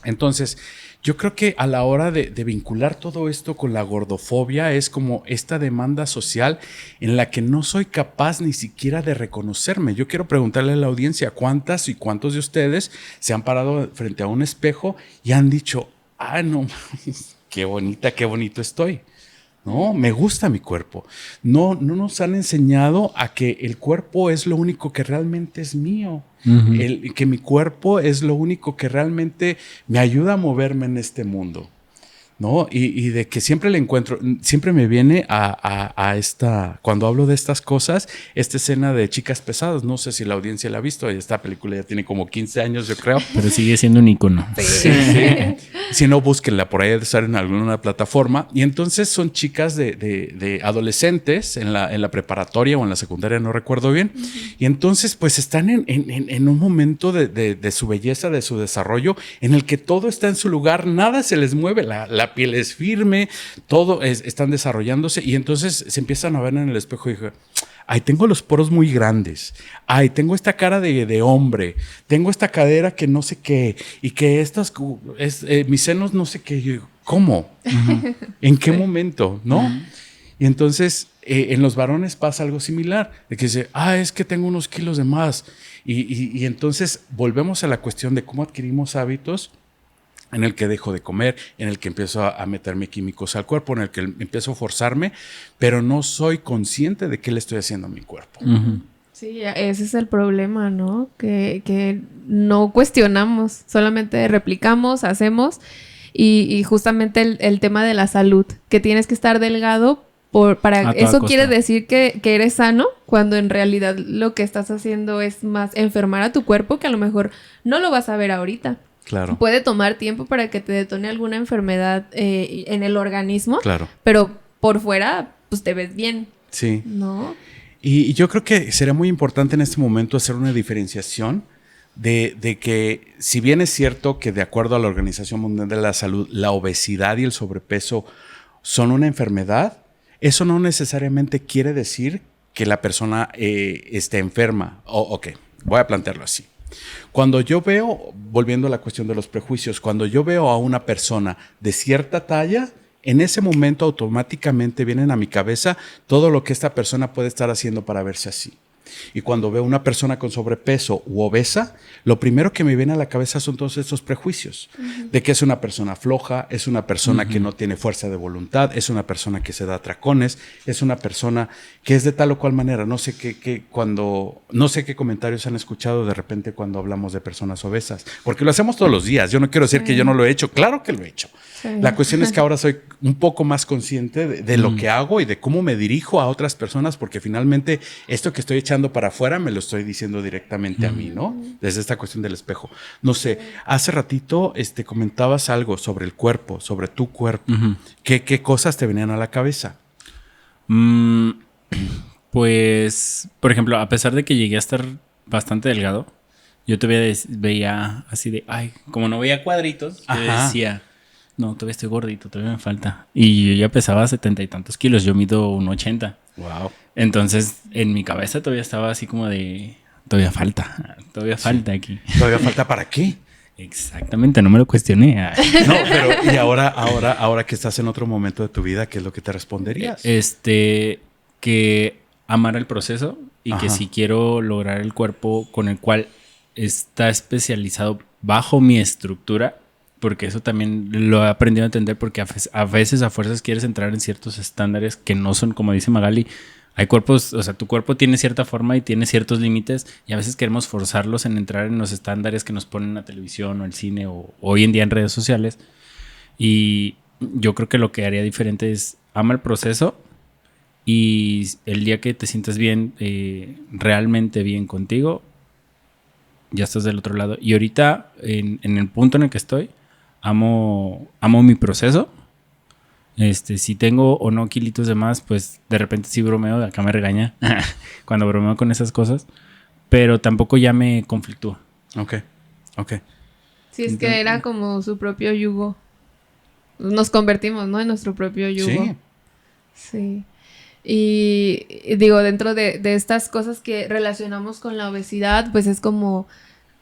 Entonces, yo creo que a la hora de vincular todo esto con la gordofobia es como esta demanda social en la que no soy capaz ni siquiera de reconocerme. Yo quiero preguntarle a la audiencia cuántas y cuántos de ustedes se han parado frente a un espejo y han dicho, ah, no, qué bonita, qué bonito estoy. No, me gusta mi cuerpo. No nos han enseñado a que el cuerpo es lo único que realmente es mío. Que mi cuerpo es lo único que realmente me ayuda a moverme en este mundo, ¿no? Y de que siempre le encuentro, siempre me viene a esta, cuando hablo de estas cosas, esta escena de Chicas Pesadas. No sé si la audiencia la ha visto. Esta película ya tiene como 15 años, yo creo. Pero sigue siendo un icono. Sí. Si no, búsquenla por ahí, de estar en alguna plataforma. Y entonces son chicas de adolescentes en la preparatoria o en la secundaria, no recuerdo bien. Y entonces pues están en un momento de su belleza, de su desarrollo, en el que todo está en su lugar, nada se les mueve, la piel es firme, todo están desarrollándose. Y entonces se empiezan a ver en el espejo y dije, ay, tengo los poros muy grandes. Ay, tengo esta cara de hombre. Tengo esta cadera que no sé qué. Y que mis senos no sé qué. ¿Cómo? ¿En qué momento? ¿No? Y entonces en los varones pasa algo similar. De que dice, es que tengo unos kilos de más. Y entonces volvemos a la cuestión de cómo adquirimos hábitos en el que dejo de comer, en el que empiezo a meterme químicos al cuerpo, en el que empiezo a forzarme, pero no soy consciente de qué le estoy haciendo a mi cuerpo. Sí, ese es el problema, ¿no? Que no cuestionamos, solamente replicamos, hacemos, y justamente el tema de la salud, que tienes que estar delgado, para eso quiere decir que eres sano, cuando en realidad lo que estás haciendo es más enfermar a tu cuerpo, que a lo mejor no lo vas a ver ahorita. Claro. Puede tomar tiempo para que te detone alguna enfermedad en el organismo. Claro. Pero por fuera, pues te ves bien. Sí. ¿No? Y yo creo que sería muy importante en este momento hacer una diferenciación de que, si bien es cierto que de acuerdo a la Organización Mundial de la Salud, la obesidad y el sobrepeso son una enfermedad, eso no necesariamente quiere decir que la persona esté enferma. Ok, voy a plantearlo así. Cuando yo veo, volviendo a la cuestión de los prejuicios, cuando yo veo a una persona de cierta talla, en ese momento automáticamente vienen a mi cabeza todo lo que esta persona puede estar haciendo para verse así. Y cuando veo una persona con sobrepeso u obesa, lo primero que me viene a la cabeza son todos estos prejuicios. De que es una persona floja, es una persona que no tiene fuerza de voluntad, es una persona que se da atracones, es una persona que es de tal o cual manera. No sé qué comentarios han escuchado de repente cuando hablamos de personas obesas, porque lo hacemos todos los días. Yo no quiero decir que yo no lo he hecho, claro que lo he hecho. Sí. La cuestión es que ahora soy un poco más consciente de lo que hago y de cómo me dirijo a otras personas, porque finalmente esto que estoy echando para afuera me lo estoy diciendo directamente a mí, ¿no? Desde esta cuestión del espejo. No sé, hace ratito comentabas algo sobre el cuerpo, sobre tu cuerpo. ¿Qué cosas te venían a la cabeza? Pues, por ejemplo, a pesar de que llegué a estar bastante delgado, yo todavía veía así de, como no veía cuadritos, yo decía, no, todavía estoy gordito, todavía me falta. Y yo ya pesaba 70 y tantos kilos, yo mido 1.80. Wow. Entonces, en mi cabeza todavía estaba así como de, todavía falta aquí. ¿Todavía falta para qué? Exactamente, no me lo cuestioné. No, pero y ahora que estás en otro momento de tu vida, ¿qué es lo que te responderías? Que amar el proceso y que si quiero lograr el cuerpo con el cual está especializado bajo mi estructura, porque eso también lo he aprendido a entender, porque a veces a fuerzas quieres entrar en ciertos estándares que no son, como dice Magali, hay cuerpos, o sea, tu cuerpo tiene cierta forma y tiene ciertos límites, y a veces queremos forzarlos en entrar en los estándares que nos ponen en la televisión o el cine o hoy en día en redes sociales. Y yo creo que lo que haría diferente es ama el proceso, y el día que te sientas bien, realmente bien contigo, ya estás del otro lado. Y ahorita, en el punto en el que estoy, amo mi proceso Si tengo o no kilitos de más, pues de repente sí bromeo, acá me regaña cuando bromeo con esas cosas, pero tampoco ya me conflictúa. Ok. Sí, es que era como su propio yugo. Nos convertimos, ¿no? En nuestro propio yugo. Sí. Y digo, dentro de estas cosas que relacionamos con la obesidad, pues es como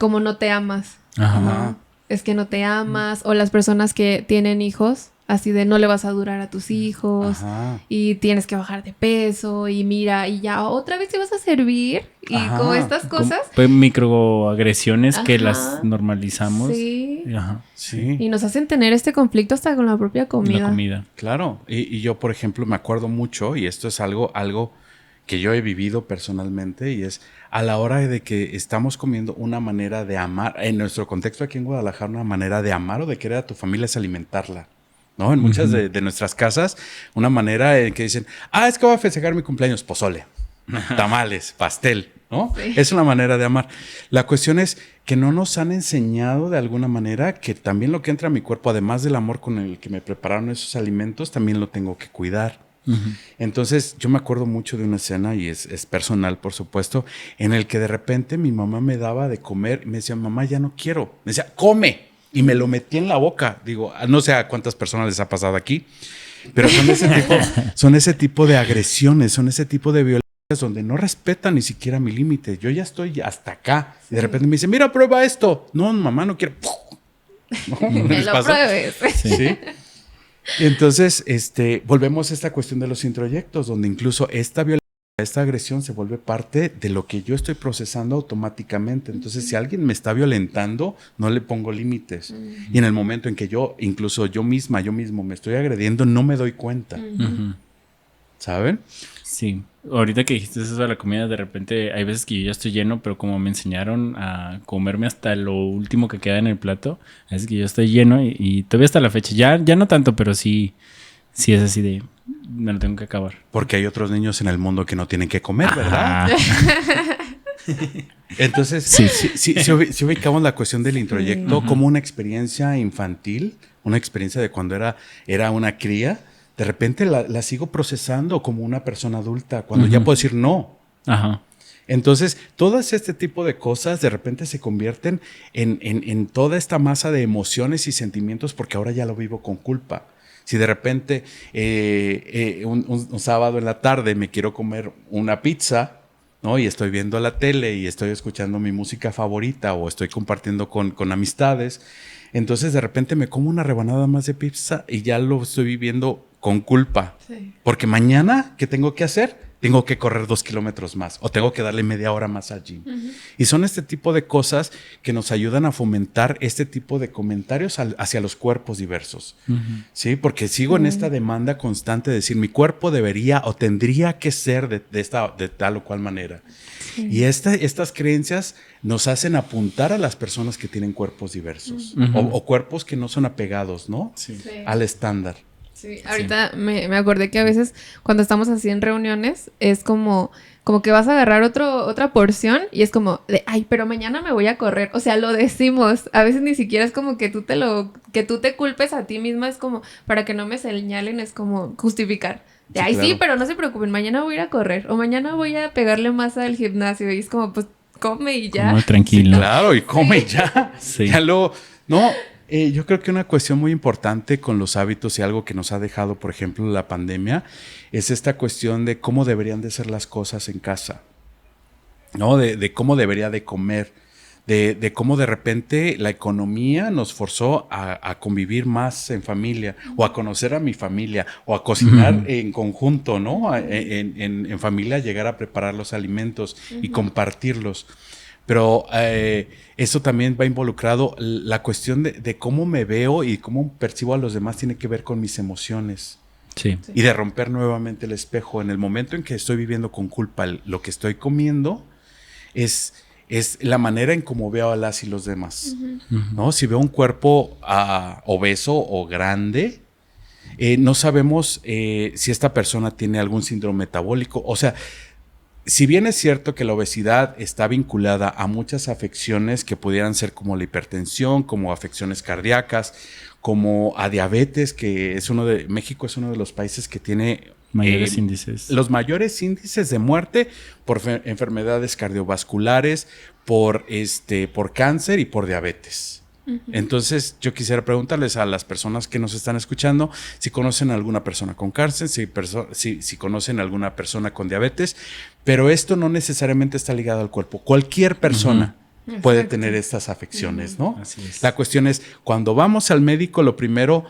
no te amas. Ajá. ¿No? Es que no te amas. O las personas que tienen hijos, así de no le vas a durar a tus hijos. Ajá. Y tienes que bajar de peso. Y mira, y ya otra vez te vas a servir. Y Ajá. como estas cosas. Pues microagresiones que Ajá. las normalizamos. Sí. Ajá. Sí. Y nos hacen tener este conflicto hasta con la propia comida. La comida. Claro, y yo, por ejemplo, me acuerdo mucho, y esto es algo que yo he vivido personalmente, y es a la hora de que estamos comiendo una manera de amar, en nuestro contexto aquí en Guadalajara, una manera de amar o de querer a tu familia es alimentarla, ¿no? En muchas de nuestras casas, una manera en que dicen, es que voy a festejar mi cumpleaños, pozole, tamales, pastel, ¿no? Sí. Es una manera de amar. La cuestión es que no nos han enseñado de alguna manera que también lo que entra a mi cuerpo, además del amor con el que me prepararon esos alimentos, también lo tengo que cuidar. Entonces yo me acuerdo mucho de una escena, y es personal por supuesto, en el que de repente mi mamá me daba de comer y me decía, mamá, ya no quiero. Me decía, come. Y me lo metí en la boca. Digo, no sé a cuántas personas les ha pasado aquí, pero son ese tipo de agresiones, son ese tipo de violencias donde no respetan ni siquiera mi límite. Yo ya estoy hasta acá. Y de repente me dice, mira, prueba esto. No, mamá, no quiero. ¿No? Me ¿Les lo pasa? pruebes. Sí. Y entonces, volvemos a esta cuestión de los introyectos, donde incluso esta violencia, esta agresión se vuelve parte de lo que yo estoy procesando automáticamente. Entonces, si alguien me está violentando, no le pongo límites. Y en el momento en que incluso yo mismo me estoy agrediendo, no me doy cuenta. ¿Saben? Sí. Ahorita que dijiste eso de la comida, de repente hay veces que yo ya estoy lleno, pero como me enseñaron a comerme hasta lo último que queda en el plato, a veces que yo estoy lleno y todavía hasta la fecha, ya no tanto, pero sí es así de, me lo tengo que acabar. Porque hay otros niños en el mundo que no tienen que comer, ¿verdad? Entonces, si ubicamos la cuestión del introyecto como una experiencia infantil, una experiencia de cuando era una cría, de repente la sigo procesando como una persona adulta, cuando ya puedo decir no. Ajá. Entonces, todas este tipo de cosas de repente se convierten en toda esta masa de emociones y sentimientos, porque ahora ya lo vivo con culpa. Si de repente un sábado en la tarde me quiero comer una pizza, ¿no? Y estoy viendo la tele y estoy escuchando mi música favorita o estoy compartiendo con amistades, entonces de repente me como una rebanada más de pizza y ya lo estoy viviendo con culpa. Sí. Porque mañana, ¿qué tengo que hacer? Tengo que correr 2 kilómetros más o tengo que darle media hora más al gym. Y son este tipo de cosas que nos ayudan a fomentar este tipo de comentarios hacia los cuerpos diversos. ¿Sí? Porque sigo en esta demanda constante de decir mi cuerpo debería o tendría que ser de tal o cual manera. Sí. Y estas creencias nos hacen apuntar a las personas que tienen cuerpos diversos o cuerpos que no son apegados, ¿no? Sí. Al estándar. Sí, ahorita me acordé que a veces cuando estamos así en reuniones es como que vas a agarrar otra porción y es como ay, pero mañana me voy a correr. O sea, lo decimos. A veces ni siquiera es como que tú te culpes a ti misma, es como para que no me señalen, es como justificar. De, sí, ay, claro. Sí, pero no se preocupen, mañana voy a ir a correr o mañana voy a pegarle más al gimnasio y es como, pues, come y ya. Come tranquilo. Sí, claro, y come y ya. Sí. Ya no. Yo creo que una cuestión muy importante con los hábitos y algo que nos ha dejado, por ejemplo, la pandemia, es esta cuestión de cómo deberían de ser las cosas en casa, ¿no? De cómo debería de comer, de cómo de repente la economía nos forzó a convivir más en familia o a conocer a mi familia o a cocinar en conjunto, ¿no? En familia llegar a preparar los alimentos y compartirlos. Pero eso también va involucrado, la cuestión de cómo me veo y cómo percibo a los demás tiene que ver con mis emociones. Sí. Y de romper nuevamente el espejo. En el momento en que estoy viviendo con culpa lo que estoy comiendo, es la manera en cómo veo a las y los demás. ¿No? Si veo un cuerpo obeso o grande, no sabemos si esta persona tiene algún síndrome metabólico. O sea, si bien es cierto que la obesidad está vinculada a muchas afecciones que pudieran ser como la hipertensión, como afecciones cardíacas, como a diabetes, que México es uno de los países que tiene mayores índices. Los mayores índices de muerte por enfermedades cardiovasculares, por cáncer y por diabetes. Entonces, yo quisiera preguntarles a las personas que nos están escuchando si conocen a alguna persona con cáncer, si conocen a alguna persona con diabetes, pero esto no necesariamente está ligado al cuerpo. Cualquier persona puede tener estas afecciones, ¿no? Así es. La cuestión es, cuando vamos al médico, lo primero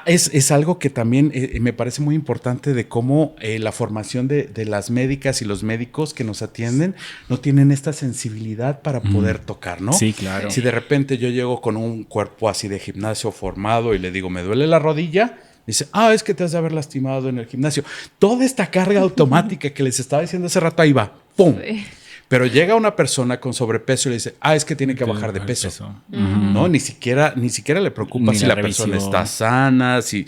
es algo que también me parece muy importante de cómo la formación de las médicas y los médicos que nos atienden no tienen esta sensibilidad para poder tocar, ¿no? Sí, claro. Si de repente yo llego con un cuerpo así de gimnasio formado y le digo, me duele la rodilla, dice, es que te has de haber lastimado en el gimnasio. Toda esta carga automática que les estaba diciendo hace rato, ahí va, ¡pum! Sí. Pero llega una persona con sobrepeso y le dice, es que tiene que bajar de peso. ¿No? Ni siquiera le preocupa si la persona está sana, ¿sí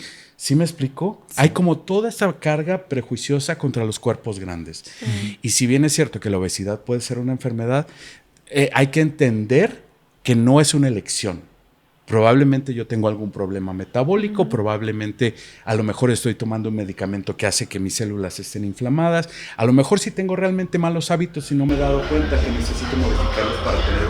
me explico? Sí. Hay como toda esta carga prejuiciosa contra los cuerpos grandes. Y si bien es cierto que la obesidad puede ser una enfermedad, hay que entender que no es una elección. Probablemente yo tengo algún problema metabólico, probablemente a lo mejor estoy tomando un medicamento que hace que mis células estén inflamadas, a lo mejor sí tengo realmente malos hábitos y no me he dado cuenta que necesito modificarlos para tener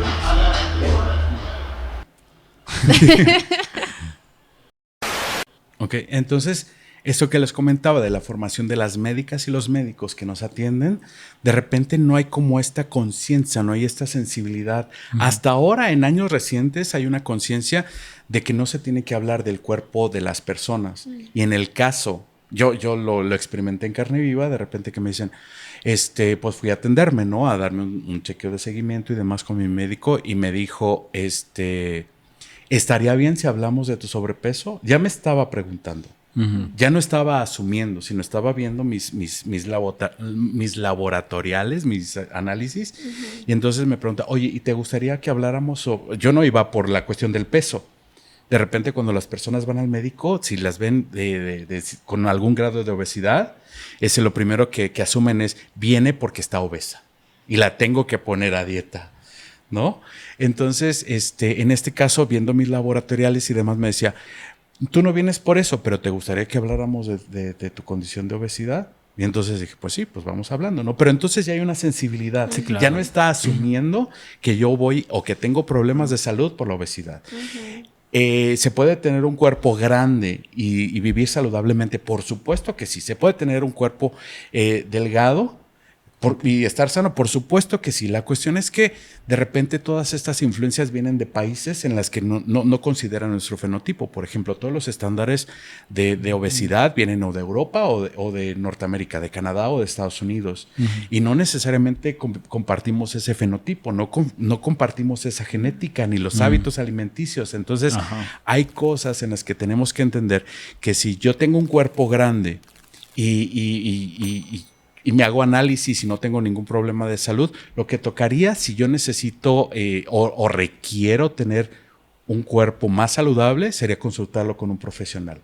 un... Ok, entonces, esto que les comentaba de la formación de las médicas y los médicos que nos atienden, de repente no hay como esta conciencia, no hay esta sensibilidad. Hasta ahora, en años recientes, hay una conciencia de que no se tiene que hablar del cuerpo de las personas. Y en el caso, yo lo experimenté en carne viva, de repente que me dicen, pues fui a atenderme, ¿no? A darme un chequeo de seguimiento y demás con mi médico y me dijo, ¿estaría bien si hablamos de tu sobrepeso? Ya me estaba preguntando. Ya no estaba asumiendo, sino estaba viendo mis laboratoriales, mis análisis. Y entonces me pregunta, oye, ¿y te gustaría que habláramos sobre...? Yo no iba por la cuestión del peso. De repente, cuando las personas van al médico, si las ven con algún grado de obesidad, lo primero que asumen es, viene porque está obesa y la tengo que poner a dieta, ¿no? Entonces, en este caso, viendo mis laboratoriales y demás, me decía, tú no vienes por eso, pero ¿te gustaría que habláramos de tu condición de obesidad? Y entonces dije, pues sí, pues vamos hablando, ¿no? Pero entonces ya hay una sensibilidad. Sí, claro. Ya no está asumiendo que yo voy o que tengo problemas de salud por la obesidad. ¿Se puede tener un cuerpo grande y vivir saludablemente? Por supuesto que sí. ¿Se puede tener un cuerpo delgado y estar sano? Por supuesto que sí. La cuestión es que de repente todas estas influencias vienen de países en las que no consideran nuestro fenotipo. Por ejemplo, todos los estándares de obesidad vienen o de Europa o de Norteamérica, de Canadá o de Estados Unidos. Y no necesariamente compartimos ese fenotipo, no compartimos esa genética ni los hábitos alimenticios. Entonces, hay cosas en las que tenemos que entender que si yo tengo un cuerpo grande y me hago análisis y no tengo ningún problema de salud, lo que tocaría si yo necesito o requiero tener un cuerpo más saludable sería consultarlo con un profesional.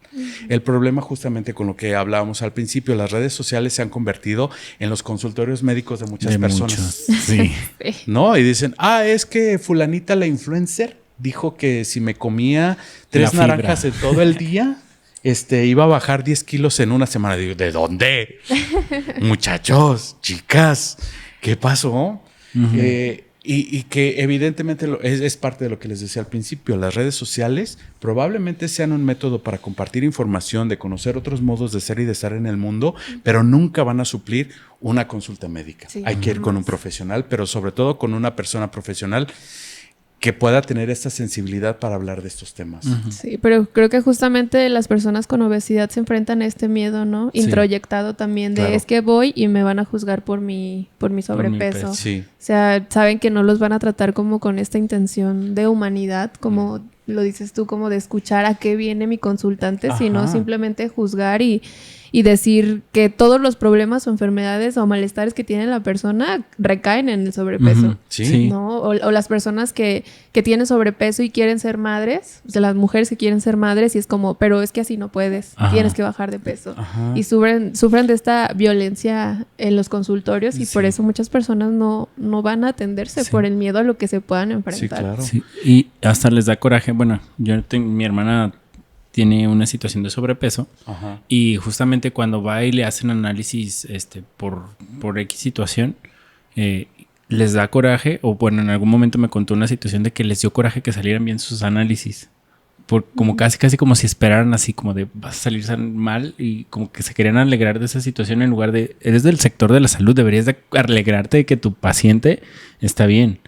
El problema justamente con lo que hablábamos al principio, las redes sociales se han convertido en los consultorios médicos de muchas personas. Sí. ¿No? Y dicen, es que fulanita la influencer dijo que si me comía 3 naranjas en todo el día... iba a bajar 10 kilos en una semana. Digo, ¿de dónde? Muchachos, chicas, ¿qué pasó? Y que evidentemente es parte de lo que les decía al principio. Las redes sociales probablemente sean un método para compartir información, de conocer otros modos de ser y de estar en el mundo, pero nunca van a suplir una consulta médica. Sí. Hay que ir con un profesional, pero sobre todo con una persona profesional que pueda tener esta sensibilidad para hablar de estos temas. Sí, pero creo que justamente las personas con obesidad se enfrentan a este miedo, ¿no? Sí. Introyectado también de, es que voy y me van a juzgar por mi sobrepeso. Sí. O sea, saben que no los van a tratar como con esta intención de humanidad, como lo dices tú, como de escuchar a qué viene mi consultante, Ajá. sino simplemente juzgar y decir que todos los problemas o enfermedades o malestares que tiene la persona recaen en el sobrepeso. Ujú. Sí. ¿No? O las personas que tienen sobrepeso y quieren ser madres, o sea, las mujeres que quieren ser madres y es como, pero es que así no puedes, Ajá. tienes que bajar de peso. Ajá. Y sufren de esta violencia en los consultorios y Sí. por eso muchas personas no van a atenderse Sí. por el miedo a lo que se puedan enfrentar. Sí, claro. Sí, y hasta les da coraje. Bueno, mi hermana tiene una situación de sobrepeso Ajá. y justamente cuando va y le hacen análisis por X situación, les da coraje, o bueno, en algún momento me contó una situación de que les dio coraje que salieran bien sus análisis. Como casi como si esperaran así como de vas a salir mal y como que se querían alegrar de esa situación en lugar de eres del sector de la salud, deberías de alegrarte de que tu paciente está bien,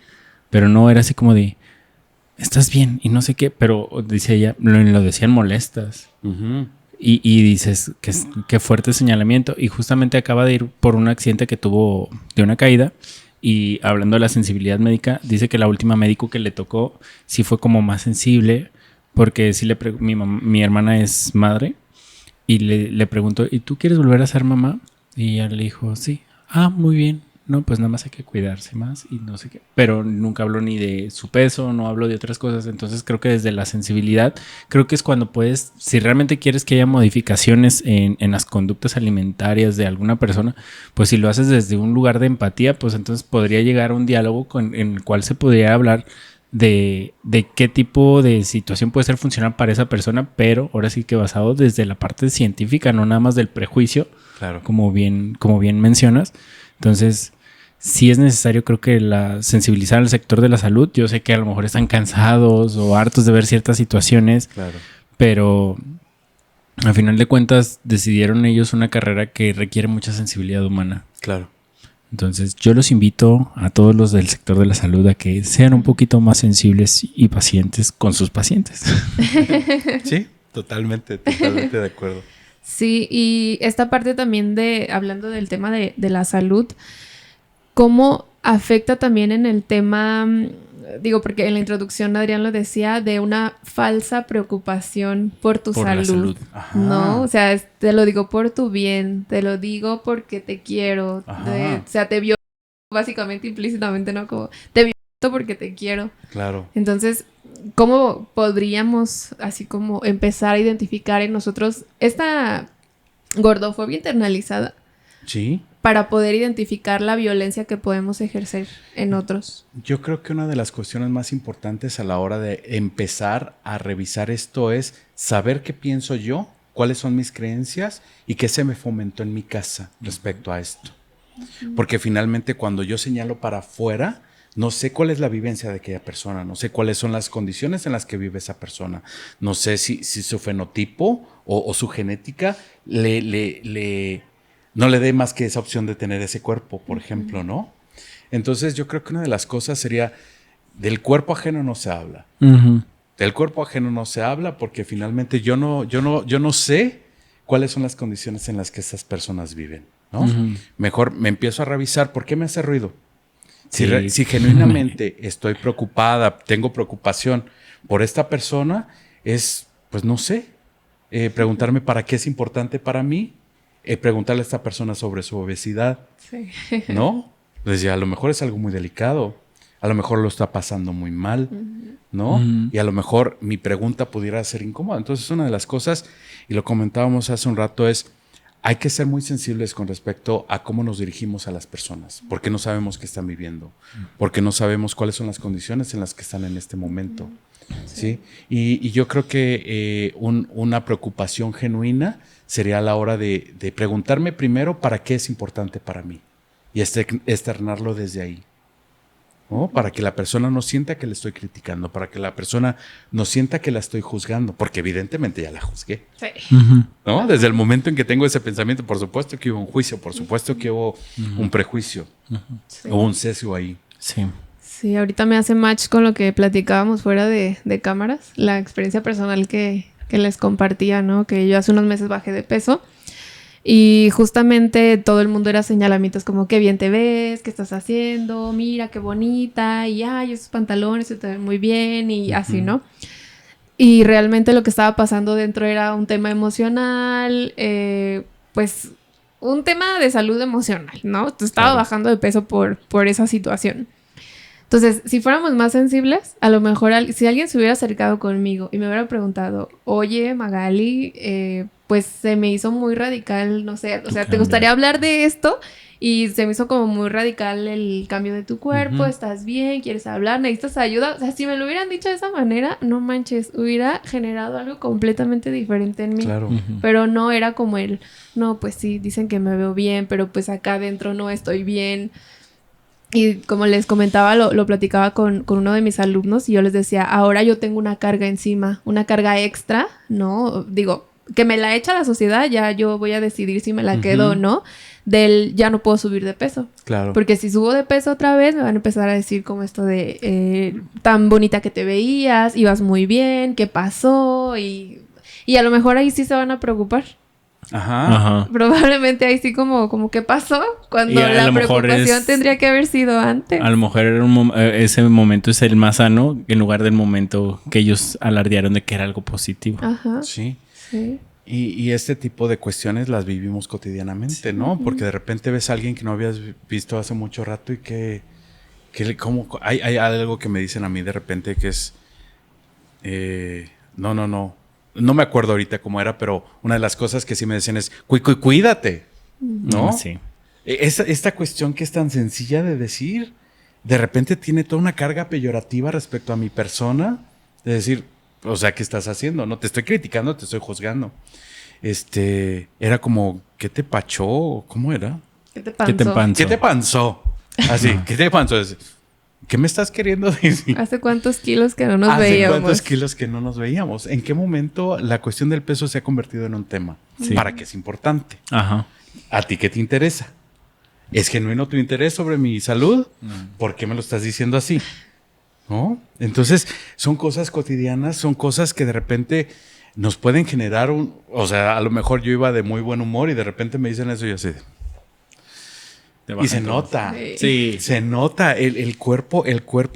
pero no era así como de estás bien y no sé qué, pero dice ella, lo decían molestas. Ujú. Y dices, qué fuerte señalamiento. Y justamente acaba de ir por un accidente que tuvo de una caída. Y hablando de la sensibilidad médica, dice que la última médico que le tocó sí fue como más sensible. Porque sí mi hermana es madre. Y le preguntó, ¿y tú quieres volver a ser mamá? Y ella le dijo, sí. Ah, muy bien. No, pues nada más hay que cuidarse más y no sé qué. Pero nunca habló ni de su peso, no habló de otras cosas. Entonces creo que desde la sensibilidad, creo que es cuando puedes, si realmente quieres que haya modificaciones en las conductas alimentarias de alguna persona, pues si lo haces desde un lugar de empatía, pues entonces podría llegar a un diálogo en el cual se podría hablar de qué tipo de situación puede ser funcional para esa persona, pero ahora sí que basado desde la parte científica, no nada más del prejuicio, Claro. como bien mencionas. Entonces, sí es necesario, creo que sensibilizar al sector de la salud. Yo sé que a lo mejor están cansados o hartos de ver ciertas situaciones, Claro. pero al final de cuentas decidieron ellos una carrera que requiere mucha sensibilidad humana. Claro. Entonces, yo los invito a todos los del sector de la salud a que sean un poquito más sensibles y pacientes con sus pacientes. Sí, totalmente de acuerdo. Sí, y esta parte también hablando del tema de la salud, ¿cómo afecta también en el tema, digo, porque en la introducción Adrián lo decía, de una falsa preocupación por tu Por la salud, salud. Ajá. ¿no? O sea, te lo digo por tu bien, te lo digo porque te quiero, Ajá. o sea, te violo básicamente implícitamente, ¿no? Como te violo porque te quiero. Claro. Entonces, ¿cómo podríamos así como empezar a identificar en nosotros esta gordofobia internalizada Sí. para poder identificar la violencia que podemos ejercer en otros? Yo creo que una de las cuestiones más importantes a la hora de empezar a revisar esto es saber qué pienso yo, cuáles son mis creencias y qué se me fomentó en mi casa respecto a esto. Porque finalmente cuando yo señalo para afuera, no sé cuál es la vivencia de aquella persona, no sé cuáles son las condiciones en las que vive esa persona, no sé si su fenotipo o su genética no le dé más que esa opción de tener ese cuerpo, por ejemplo, ¿no? Entonces yo creo que una de las cosas sería, del cuerpo ajeno no se habla. Uh-huh. Del cuerpo ajeno no se habla porque finalmente yo no sé cuáles son las condiciones en las que esas personas viven, ¿no? Uh-huh. Mejor me empiezo a revisar por qué me hace ruido. Sí. Si genuinamente estoy preocupada, tengo preocupación por esta persona, pues no sé, preguntarme para qué es importante para mí, preguntarle a esta persona sobre su obesidad, Sí. ¿no? Pues ya, a lo mejor es algo muy delicado, a lo mejor lo está pasando muy mal, ¿no? Ujú. Y a lo mejor mi pregunta pudiera ser incómoda. Entonces, una de las cosas, y lo comentábamos hace un rato, es hay que ser muy sensibles con respecto a cómo nos dirigimos a las personas, porque no sabemos qué están viviendo, porque no sabemos cuáles son las condiciones en las que están en este momento, ¿sí? Y yo creo que una preocupación genuina sería a la hora de preguntarme primero para qué es importante para mí y externarlo desde ahí, ¿no? Para que la persona no sienta que le estoy criticando, para que la persona no sienta que la estoy juzgando, porque evidentemente ya la juzgué, Sí. Uh-huh. ¿no? Desde el momento en que tengo ese pensamiento, por supuesto que hubo un juicio, por supuesto que hubo un prejuicio, Sí. hubo un sesgo ahí. Sí. Sí, ahorita me hace match con lo que platicábamos fuera de cámaras, la experiencia personal que les compartía, ¿no? Que yo hace unos meses bajé de peso y justamente todo el mundo era señalamientos como qué bien te ves, qué estás haciendo, mira qué bonita y ay, esos pantalones se te ven muy bien y así, ¿no? y realmente lo que estaba pasando dentro era un tema emocional, pues un tema de salud emocional, ¿no? Estaba bajando de peso por esa situación. Entonces, si fuéramos más sensibles, a lo mejor si alguien se hubiera acercado conmigo y me hubiera preguntado, oye, Magali, pues se me hizo muy radical, no sé, o sea, ¿te gustaría hablar de esto? Y se me hizo como muy radical el cambio de tu cuerpo, ¿estás bien? ¿Quieres hablar? ¿Necesitas ayuda? O sea, si me lo hubieran dicho de esa manera, no manches, hubiera generado algo completamente diferente en mí. Claro. Pero no era como no, pues sí, dicen que me veo bien, pero pues acá adentro no estoy bien. Y como les comentaba, lo platicaba con uno de mis alumnos y yo les decía, ahora yo tengo una carga encima, una carga extra, ¿no? Digo, que me la echa la sociedad, ya yo voy a decidir si me la quedo o no, ya no puedo subir de peso. Claro. Porque si subo de peso otra vez, me van a empezar a decir como esto de, tan bonita que te veías, ibas muy bien, ¿qué pasó? Y a lo mejor ahí sí se van a preocupar. Ajá. Probablemente ahí sí como ¿qué pasó? Cuando la preocupación tendría que haber sido antes. A lo mejor era ese momento es el más sano en lugar del momento que ellos alardearon de que era algo positivo. Ajá. Sí. Sí. Y este tipo de cuestiones las vivimos cotidianamente, ¿no? Porque de repente ves a alguien que no habías visto hace mucho rato y como hay algo que me dicen a mí de repente que es no me acuerdo ahorita cómo era, pero una de las cosas que sí me decían es cuídate, ¿no? Sí. Esta cuestión que es tan sencilla de decir, de repente tiene toda una carga peyorativa respecto a mi persona, de decir, o sea, ¿qué estás haciendo? No te estoy criticando, te estoy juzgando. Era como, ¿qué te pachó? ¿Cómo era? ¿Qué te panzó? ¿Qué te panzó? Así, ¿qué te panzó? ¿Qué me estás queriendo decir? ¿Hace cuántos kilos que no nos veíamos? ¿Hace cuántos kilos que no nos veíamos? ¿En qué momento la cuestión del peso se ha convertido en un tema? Sí. ¿Para qué es importante? Ajá. ¿A ti qué te interesa? ¿Es genuino tu interés sobre mi salud? ¿Por qué me lo estás diciendo así? ¿No? Entonces, son cosas cotidianas, son cosas que de repente nos pueden generar o sea, a lo mejor yo iba de muy buen humor y de repente me dicen eso y yo así. Y se nota. Sí. Se nota el cuerpo,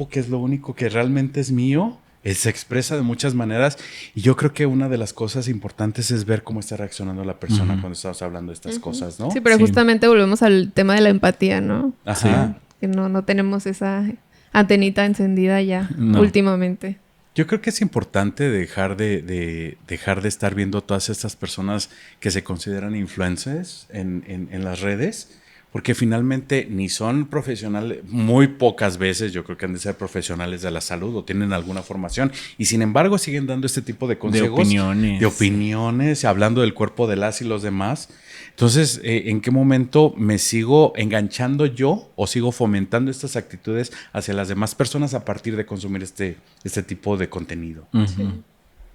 que es lo único que realmente es mío, se expresa de muchas maneras. Y yo creo que una de las cosas importantes es ver cómo está reaccionando la persona cuando estamos hablando de estas cosas, ¿no? Sí, pero justamente volvemos al tema de la empatía, ¿no? Ajá. Que no tenemos esa antenita encendida ya últimamente. Yo creo que es importante dejar de estar viendo todas estas personas que se consideran influencers en las redes, porque finalmente ni son profesionales, muy pocas veces yo creo que han de ser profesionales de la salud o tienen alguna formación y sin embargo siguen dando este tipo de consejos. De opiniones, hablando del cuerpo de las y los demás. Entonces, ¿en qué momento me sigo enganchando yo o sigo fomentando estas actitudes hacia las demás personas a partir de consumir este tipo de contenido?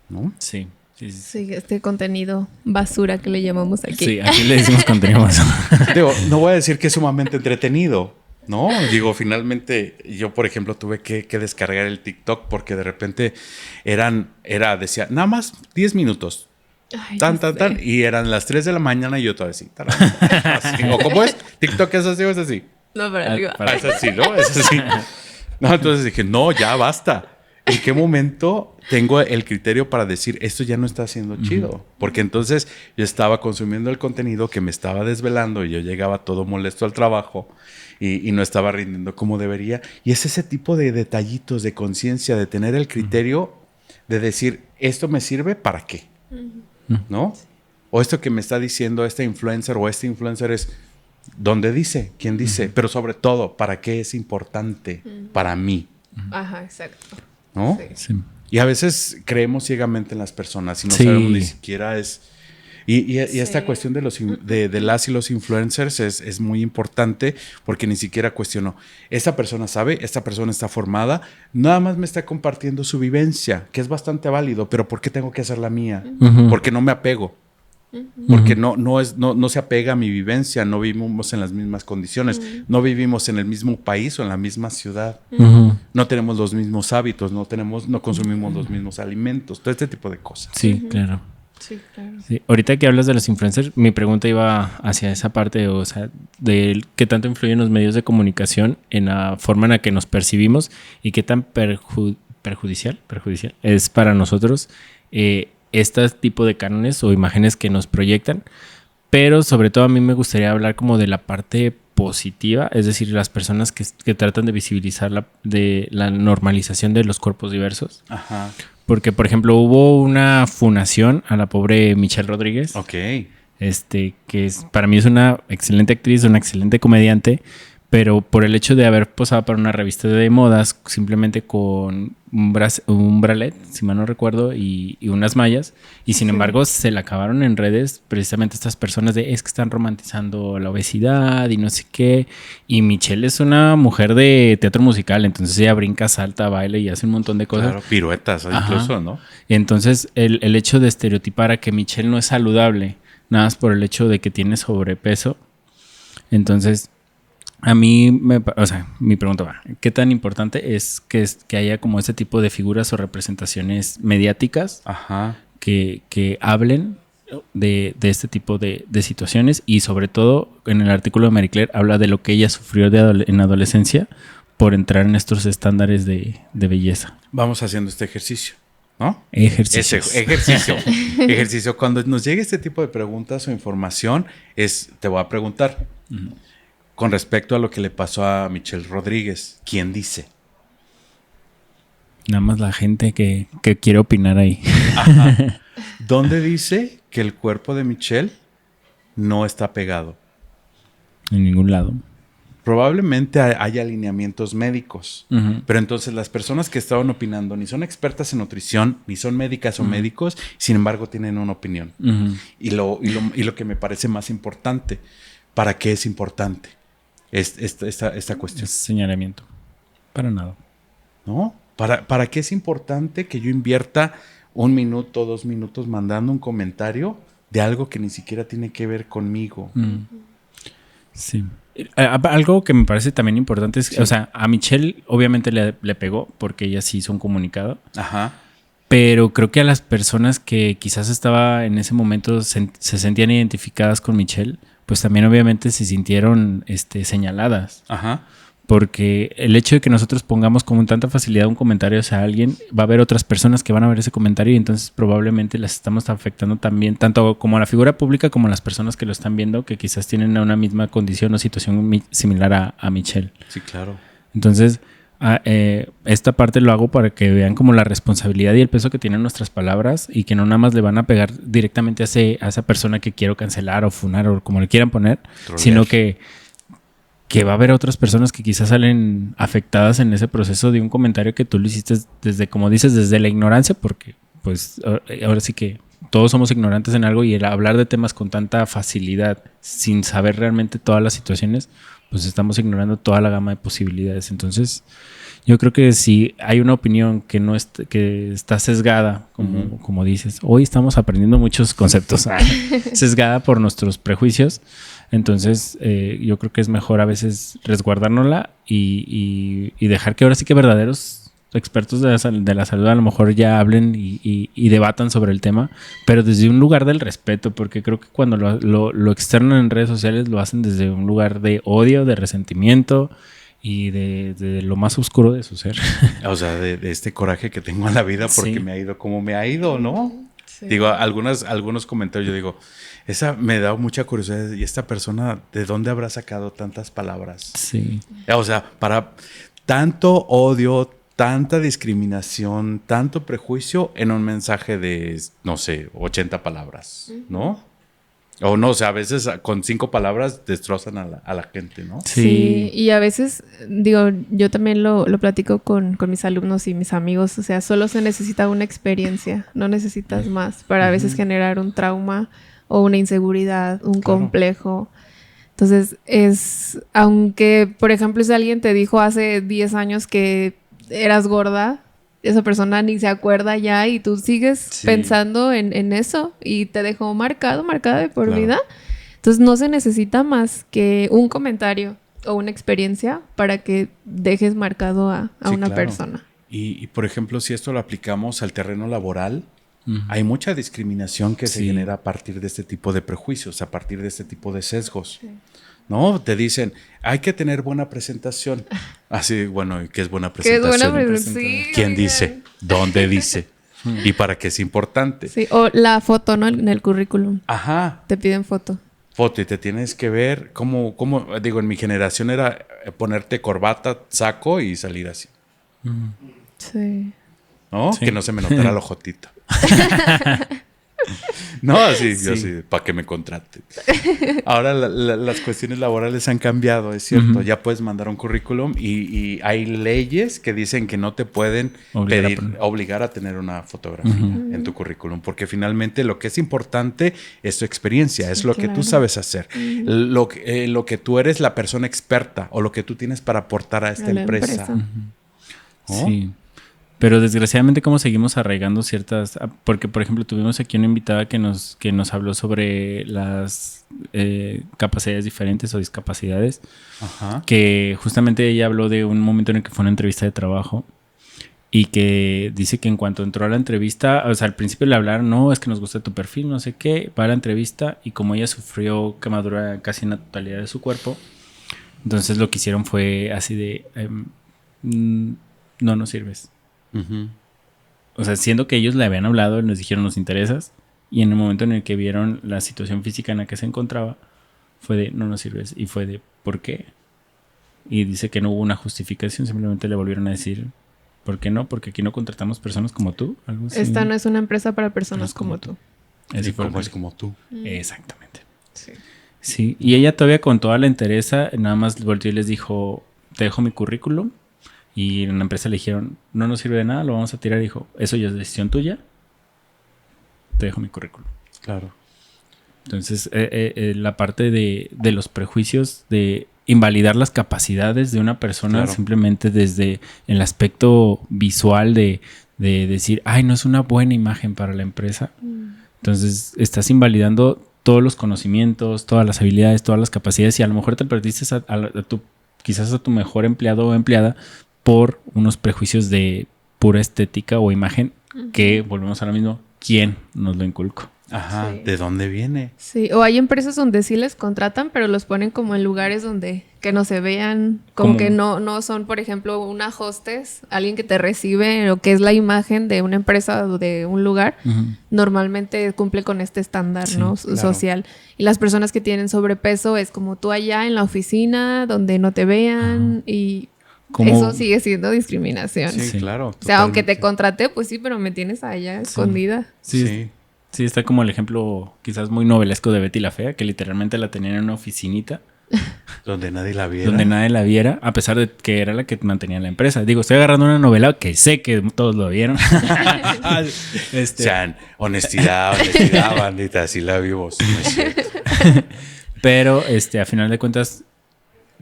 ¿No? Sí. Sí, este contenido basura que le llamamos aquí. Sí, aquí le decimos contenido basura. Digo, no voy a decir que es sumamente entretenido, ¿no? Digo, finalmente yo, por ejemplo, tuve que descargar el TikTok porque de repente decía, nada más 10 minutos. Ay, Tan, y eran las 3 de la mañana y yo todavía así. ¿O cómo es? ¿TikTok es así o es así? No, para arriba. Es así, ¿no? Es así. No, entonces dije, no, ya basta. ¿En qué momento tengo el criterio para decir esto ya no está siendo chido? Porque entonces yo estaba consumiendo el contenido que me estaba desvelando y yo llegaba todo molesto al trabajo y no estaba rindiendo como debería. Y es ese tipo de detallitos de conciencia, de tener el criterio de decir, ¿esto me sirve para qué? ¿No? O esto que me está diciendo este influencer o este influencer es, ¿dónde dice? ¿Quién dice? Pero sobre todo, ¿para qué es importante para mí? Ajá, exacto. ¿No? Sí. Y a veces creemos ciegamente en las personas y no sabemos ni siquiera es... Y esta cuestión de las y los influencers es muy importante porque ni siquiera cuestiono. Esta persona sabe, esta persona está formada, nada más me está compartiendo su vivencia, que es bastante válido, pero ¿por qué tengo que hacer la mía? Porque no me apego. Porque no se apega a mi vivencia, no vivimos en las mismas condiciones, no vivimos en el mismo país o en la misma ciudad, no tenemos los mismos hábitos, no consumimos los mismos alimentos, todo este tipo de cosas. Sí, claro. Sí, claro. Sí. Ahorita que hablas de los influencers, mi pregunta iba hacia esa parte, o sea, de qué tanto influyen los medios de comunicación en la forma en la que nos percibimos y qué tan perjudicial, es para nosotros este tipo de cánones o imágenes que nos proyectan. Pero sobre todo a mí me gustaría hablar como de la parte positiva, es decir, las personas que tratan de visibilizar la normalización de los cuerpos diversos. Ajá. Porque, por ejemplo, hubo una funación a la pobre Michelle Rodríguez. Ok. Para mí es una excelente actriz, una excelente comediante, pero por el hecho de haber posado para una revista de modas simplemente con un bralet, si mal no recuerdo, y unas mallas, y sin embargo se la acabaron en redes precisamente estas personas es que están romantizando la obesidad y no sé qué, y Michelle es una mujer de teatro musical, entonces ella brinca, salta, baila y hace un montón de cosas. Claro, piruetas incluso, ¿no? Entonces el hecho de estereotipar a que Michelle no es saludable, nada más por el hecho de que tiene sobrepeso, entonces... A mí, mi pregunta va, ¿qué tan importante es que haya como este tipo de figuras o representaciones mediáticas Ajá. que hablen de este tipo de situaciones? Y sobre todo, en el artículo de Marie Claire habla de lo que ella sufrió en adolescencia por entrar en estos estándares de belleza. Vamos haciendo este ejercicio, ¿no? Ejercicios. Ejercicio. Cuando nos llegue este tipo de preguntas o información, te voy a preguntar... Uh-huh. Con respecto a lo que le pasó a Michelle Rodríguez, ¿quién dice? Nada más la gente que quiere opinar ahí. Ajá. ¿Dónde dice que el cuerpo de Michelle no está pegado? En ningún lado. Probablemente haya alineamientos médicos, uh-huh. Pero entonces las personas que estaban opinando ni son expertas en nutrición, ni son médicas o médicos, sin embargo tienen una opinión. Uh-huh. Y lo que me parece más importante, ¿para qué es importante? Esta cuestión. Es señalamiento. Para nada. ¿No? ¿Para qué es importante que yo invierta 1 minuto, 2 minutos mandando un comentario de algo que ni siquiera tiene que ver conmigo? Sí. Algo que me parece también importante es, sí. O sea, a Michelle obviamente le pegó porque ella sí hizo un comunicado. Ajá. Pero creo que a las personas que quizás estaba en ese momento se sentían identificadas con Michelle, pues también obviamente se sintieron señaladas. Ajá. Porque el hecho de que nosotros pongamos con tanta facilidad un comentario hacia alguien, va a haber otras personas que van a ver ese comentario y entonces probablemente las estamos afectando también, tanto como a la figura pública como a las personas que lo están viendo, que quizás tienen una misma condición o situación similar a Michelle. Sí, claro. Entonces, esta parte lo hago para que vean como la responsabilidad y el peso que tienen nuestras palabras y que no nada más le van a pegar directamente a esa persona que quiero cancelar o funar o como le quieran poner, sino que va a haber otras personas que quizás salen afectadas en ese proceso de un comentario que tú lo hiciste desde, como dices, desde la ignorancia, porque pues ahora sí que todos somos ignorantes en algo y el hablar de temas con tanta facilidad sin saber realmente todas las situaciones, pues estamos ignorando toda la gama de posibilidades. Entonces, yo creo que si hay una opinión que está sesgada, como dices, hoy estamos aprendiendo muchos conceptos, sesgada por nuestros prejuicios. Entonces, yo creo que es mejor a veces resguardárnosla y dejar que ahora sí que verdaderos expertos de la salud a lo mejor ya hablen y debatan sobre el tema, pero desde un lugar del respeto, porque creo que cuando lo externan en redes sociales lo hacen desde un lugar de odio, de resentimiento y de lo más oscuro de su ser. O sea, de este coraje que tengo en la vida porque me ha ido como me ha ido, ¿no? Sí. Digo, algunos comentarios, yo digo, esa me da mucha curiosidad. ¿Y esta persona de dónde habrá sacado tantas palabras? Sí. O sea, para tanto odio, tanta discriminación, tanto prejuicio en un mensaje de, no sé, 80 palabras, ¿no? O no, o sea, a veces con 5 palabras destrozan a la gente, ¿no? Sí, y a veces, digo, yo también lo platico con mis alumnos y mis amigos, o sea, solo se necesita una experiencia, no necesitas más para a veces generar un trauma o una inseguridad, un complejo. Entonces, aunque, por ejemplo, si alguien te dijo hace 10 años que eras gorda, esa persona ni se acuerda ya y tú sigues pensando en eso y te dejó marcada de por vida. Entonces no se necesita más que un comentario o una experiencia para que dejes marcado a una persona. Y por ejemplo, si esto lo aplicamos al terreno laboral, Hay mucha discriminación que se Sí. genera a partir de este tipo de prejuicios, a partir de este tipo de sesgos. ¿No? Te dicen, hay que tener buena presentación. Así, bueno, ¿y qué es buena Que es presentación? buena, pero sí. ¿Quién oigan. dice? ¿Dónde dice? ¿Y para qué es importante? Sí, o la foto, ¿no? En el currículum. Ajá, Te piden foto. foto y te tienes que ver cómo, digo, en mi generación era ponerte corbata, saco y salir así, Sí. ¿no? Sí. Que no se me notara el ojotito. No, así, yo Sí. sí, para que me contraten. Ahora las cuestiones laborales han cambiado, es cierto. Ujú. Ya puedes mandar un currículum y hay leyes que dicen que no te pueden obligar a tener una fotografía en tu currículum, porque finalmente lo que es importante es tu experiencia, Sí, es lo que tú claro. sabes hacer, lo que tú eres la persona experta o lo que tú tienes para aportar a esta A la empresa. empresa. ¿No? Sí. Pero desgraciadamente como seguimos arraigando ciertas... Porque, por ejemplo, tuvimos aquí una invitada que nos habló sobre las capacidades diferentes o discapacidades. Ajá. Que justamente ella habló de un momento en el que fue una entrevista de trabajo y que dice que en cuanto entró a la entrevista, o sea, al principio le hablaron, no, es que nos gusta tu perfil, no sé qué, va a la entrevista y como ella sufrió quemadura casi en la totalidad de su cuerpo, entonces lo que hicieron fue así de, no nos sirves. Ujú. O sea, siendo que ellos le habían hablado, nos dijeron nos interesas y en el momento en el que vieron la situación física en la que se encontraba, fue de no nos sirves y fue de ¿por qué? Y dice que no hubo una justificación, simplemente le volvieron a decir ¿por qué no? Porque aquí no contratamos personas como tú, algo así. Esta no es una empresa para personas como tú. Así Y fue como lo es que- como tú. Exactamente. Sí. Sí, y ella todavía con toda la entereza, nada más volteó y les dijo, te dejo mi currículum. Y en la empresa le dijeron, no nos sirve de nada, lo vamos a tirar. Y dijo, eso ya es decisión tuya, te dejo mi currículum. Claro. Entonces, la parte de los prejuicios, de invalidar las capacidades de una persona Claro. simplemente desde el aspecto visual de decir, ay, no es una buena imagen para la empresa. Entonces, estás invalidando todos los conocimientos, todas las habilidades, todas las capacidades y a lo mejor te perdiste quizás a tu mejor empleado o empleada por unos prejuicios de pura estética o imagen que, volvemos a lo mismo, ¿quién nos lo inculcó? Ajá. Sí. ¿De dónde viene? Sí, o hay empresas donde sí les contratan, pero los ponen como en lugares donde que no se vean, como ¿Cómo? que no son, por ejemplo, una hostess, alguien que te recibe, o que es la imagen de una empresa o de un lugar, normalmente cumple con este estándar, Sí, ¿no? claro. Social. Y las personas que tienen sobrepeso es como tú allá en la oficina, donde no te vean, y Como- eso sigue siendo discriminación. Sí, Sí. claro. O sea, aunque te totalmente. contraté, pues sí, pero me tienes allá escondida. Sí, Sí. sí, está como el ejemplo quizás muy novelesco de Betty la Fea, que literalmente la tenían en una oficinita Donde nadie la viera. donde nadie la viera, a pesar de que era la que mantenía la empresa. Digo, estoy agarrando una novela que sé que todos lo vieron. Chan, honestidad, honestidad, bandita, así la vimos. No es cierto. Pero a final de cuentas,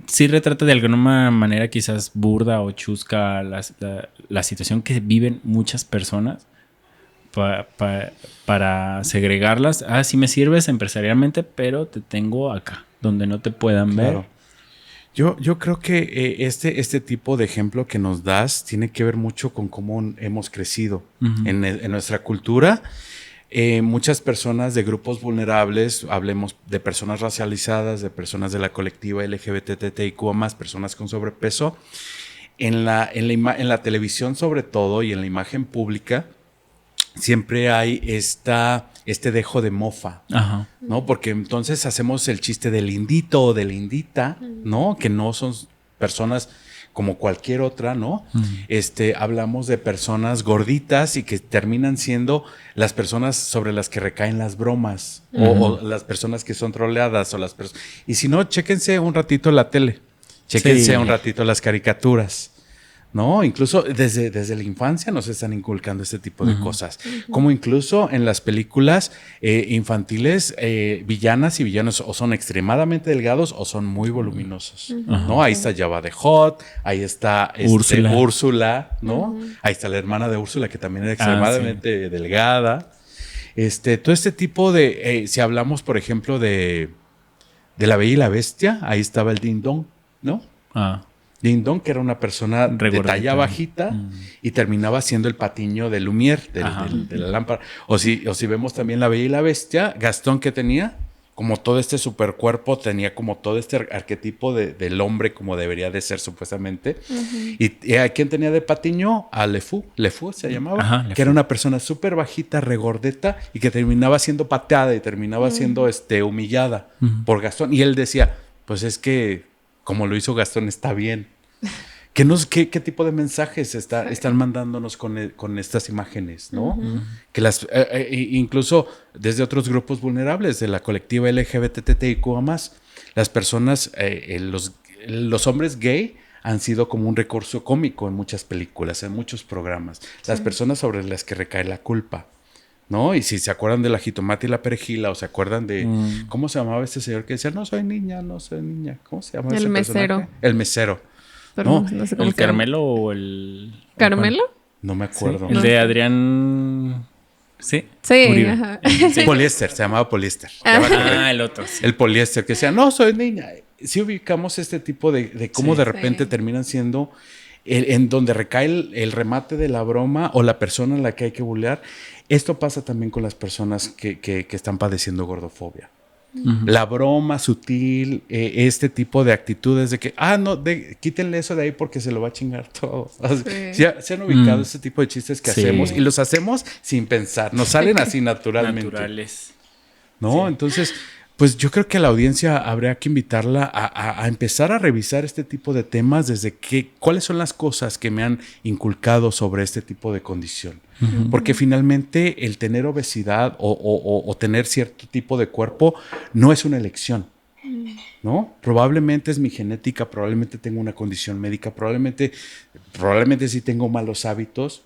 sí retrata de alguna manera quizás burda o chusca la situación que viven muchas personas para segregarlas. Ah, sí me sirves empresarialmente, pero te tengo acá, donde no te puedan Claro. ver. Yo creo que este tipo de ejemplo que nos das tiene que ver mucho con cómo hemos crecido Ujú. en nuestra cultura. Muchas personas de grupos vulnerables, hablemos de personas racializadas, de personas de la colectiva LGBTTIQ+, personas con sobrepeso, en la televisión sobre todo y en la imagen pública, siempre hay este dejo de mofa, Ajá. ¿no? Porque entonces hacemos el chiste del indito o de la indita, ¿no? Que no son personas como cualquier otra, ¿no? Hablamos de personas gorditas y que terminan siendo las personas sobre las que recaen las bromas o las personas que son troleadas o las personas. Y si no, chéquense un ratito la tele, chéquense Sí. un ratito las caricaturas. ¿No? Incluso desde la infancia nos están inculcando este tipo de cosas. Como incluso en las películas infantiles, villanas y villanos o son extremadamente delgados o son muy voluminosos. ¿No? Ahí está Jabba the Hutt, ahí está Úrsula, ¿no? Ahí está la hermana de Úrsula que también era extremadamente delgada. Todo este tipo de, si hablamos, por ejemplo, de La Bella y la Bestia, ahí estaba el Ding Dong, ¿no? Ah. Ding Dong, que era una persona de Regordeta. talla bajita y terminaba siendo el patiño de Lumière, de la lámpara. O si vemos también La Bella y la Bestia, Gastón, que tenía como todo este supercuerpo, tenía como todo este arquetipo del hombre como debería de ser supuestamente. Y ¿a quién tenía de patiño? A Le Fou se llamaba, Ajá, Le que era Fou. una persona súper bajita, regordeta, y que terminaba siendo pateada y terminaba siendo humillada por Gastón. Y él decía, pues es que como lo hizo Gastón está bien. ¿Qué tipo de mensajes están mandándonos con estas imágenes, ¿no? Que incluso desde otros grupos vulnerables de la colectiva LGBTTIQ+, las personas, los hombres gay han sido como un recurso cómico en muchas películas, en muchos programas. Las personas sobre las que recae la culpa, ¿no? Y si se acuerdan de La Jitomate y la Perejila, o se acuerdan de ¿cómo se llamaba este señor que decía no soy niña? ¿Cómo se llama El ese mesero. personaje? El mesero. Pero No, no sé cómo ¿El se llama. Carmelo o el...? ¿Carmelo? No me Sí, acuerdo. el de Adrián... Sí. Sí, Uribe. ajá. Sí. Poliéster, se llamaba Poliéster. Ya me acordé. El otro. Sí. El poliéster, que decía, no, soy niña. Si ubicamos este tipo de cómo Sí. de repente Sí. terminan siendo en donde recae el remate de la broma o la persona en la que hay que bullear. Esto pasa también con las personas que están padeciendo gordofobia. La broma sutil, este tipo de actitudes de que, no, quítenle eso de ahí porque se lo va a chingar todo. Se han ubicado este tipo de chistes que Sí. hacemos y los hacemos sin pensar, nos salen así naturalmente. Naturales. ¿No? Sí. Entonces, pues yo creo que a la audiencia habría que invitarla a empezar a revisar este tipo de temas desde cuáles son las cosas que me han inculcado sobre este tipo de condición. Porque finalmente el tener obesidad o tener cierto tipo de cuerpo no es una elección, ¿no? Probablemente es mi genética, probablemente tengo una condición médica, probablemente sí tengo malos hábitos,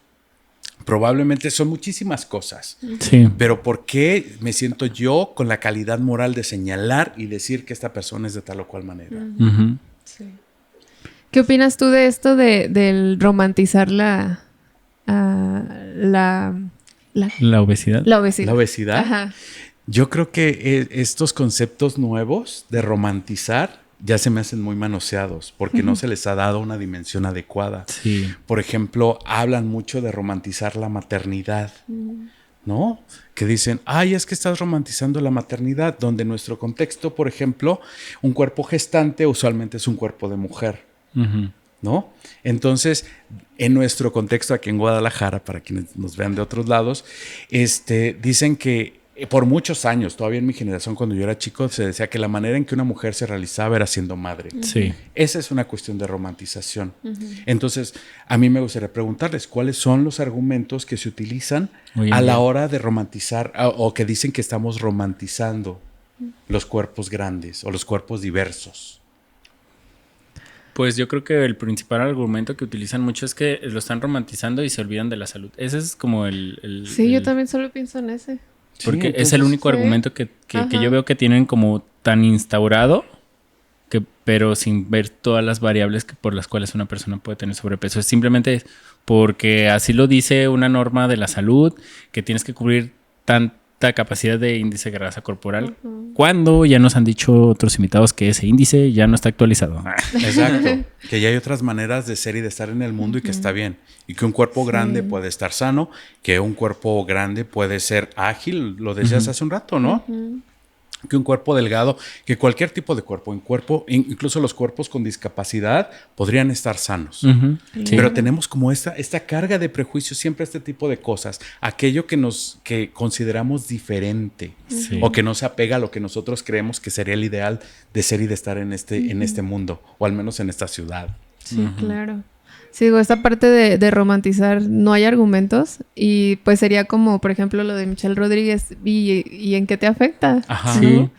probablemente son muchísimas cosas. Sí. Pero ¿por qué me siento yo con la calidad moral de señalar y decir que esta persona es de tal o cual manera? Ujú. Sí. ¿Qué opinas tú de esto del romantizar la obesidad. obesidad? La obesidad. Ajá. Yo creo que estos conceptos nuevos de romantizar ya se me hacen muy manoseados porque no se les ha dado una dimensión adecuada. Sí. Por ejemplo, hablan mucho de romantizar la maternidad, ¿no? Que dicen, es que estás romantizando la maternidad, donde en nuestro contexto, por ejemplo, un cuerpo gestante usualmente es un cuerpo de mujer, Ujú. ¿no? Entonces, en nuestro contexto aquí en Guadalajara, para quienes nos vean de otros lados, dicen que por muchos años, todavía en mi generación, cuando yo era chico, se decía que la manera en que una mujer se realizaba era siendo madre. Sí. Esa es una cuestión de romantización. Entonces, a mí me gustaría preguntarles, ¿cuáles son los argumentos que se utilizan Hoy en a la día. hora de romantizar o que dicen que estamos romantizando los cuerpos grandes o los cuerpos diversos? Pues yo creo que el principal argumento que utilizan mucho es que lo están romantizando y se olvidan de la salud. Ese es como Sí, yo también solo pienso en ese. Porque Sí, es entonces, el único sí. argumento que Ajá. yo veo que tienen como tan instaurado, pero sin ver todas las variables por las cuales una persona puede tener sobrepeso. Es simplemente porque así lo dice una norma de la salud, que tienes que cubrir tanta capacidad de índice de grasa corporal, cuando ya nos han dicho otros invitados que ese índice ya no está actualizado. Exacto. Que ya hay otras maneras de ser y de estar en el mundo y que está bien. Y que un cuerpo grande puede estar sano, que un cuerpo grande puede ser ágil, lo decías hace un rato, ¿no? Que un cuerpo delgado, que cualquier tipo de cuerpo, incluso los cuerpos con discapacidad, podrían estar sanos. Ujú. Sí. Pero tenemos como esta carga de prejuicios, siempre este tipo de cosas. Aquello que consideramos diferente Sí. o que no se apega a lo que nosotros creemos que sería el ideal de ser y de estar en este mundo, o al menos en esta ciudad. Sí, claro. Sí, digo, esta parte de romantizar no hay argumentos y pues sería como, por ejemplo, lo de Michelle Rodríguez y ¿en qué te afecta? Ajá. ¿No? Sí. O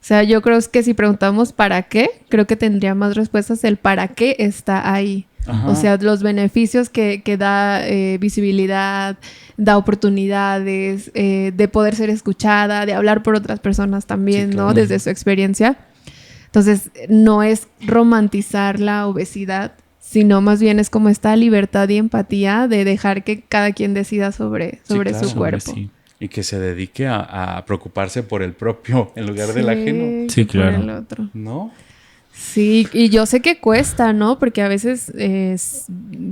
sea, yo creo que si preguntamos ¿para qué? Creo que tendría más respuestas el ¿para qué está ahí? Ajá. O sea, los beneficios que da visibilidad, da oportunidades, de poder ser escuchada, de hablar por otras personas también, Sí, ¿no? claro. Desde su experiencia. Entonces, no es romantizar la obesidad, sino más bien es como esta libertad y empatía de dejar que cada quien decida sobre claro. su Sobre cuerpo. Sí. Y que se dedique a preocuparse por el propio en lugar del Sí, ajeno, Sí, que por claro. el otro. ¿no? Sí, y yo sé que cuesta, ¿no? Porque a veces,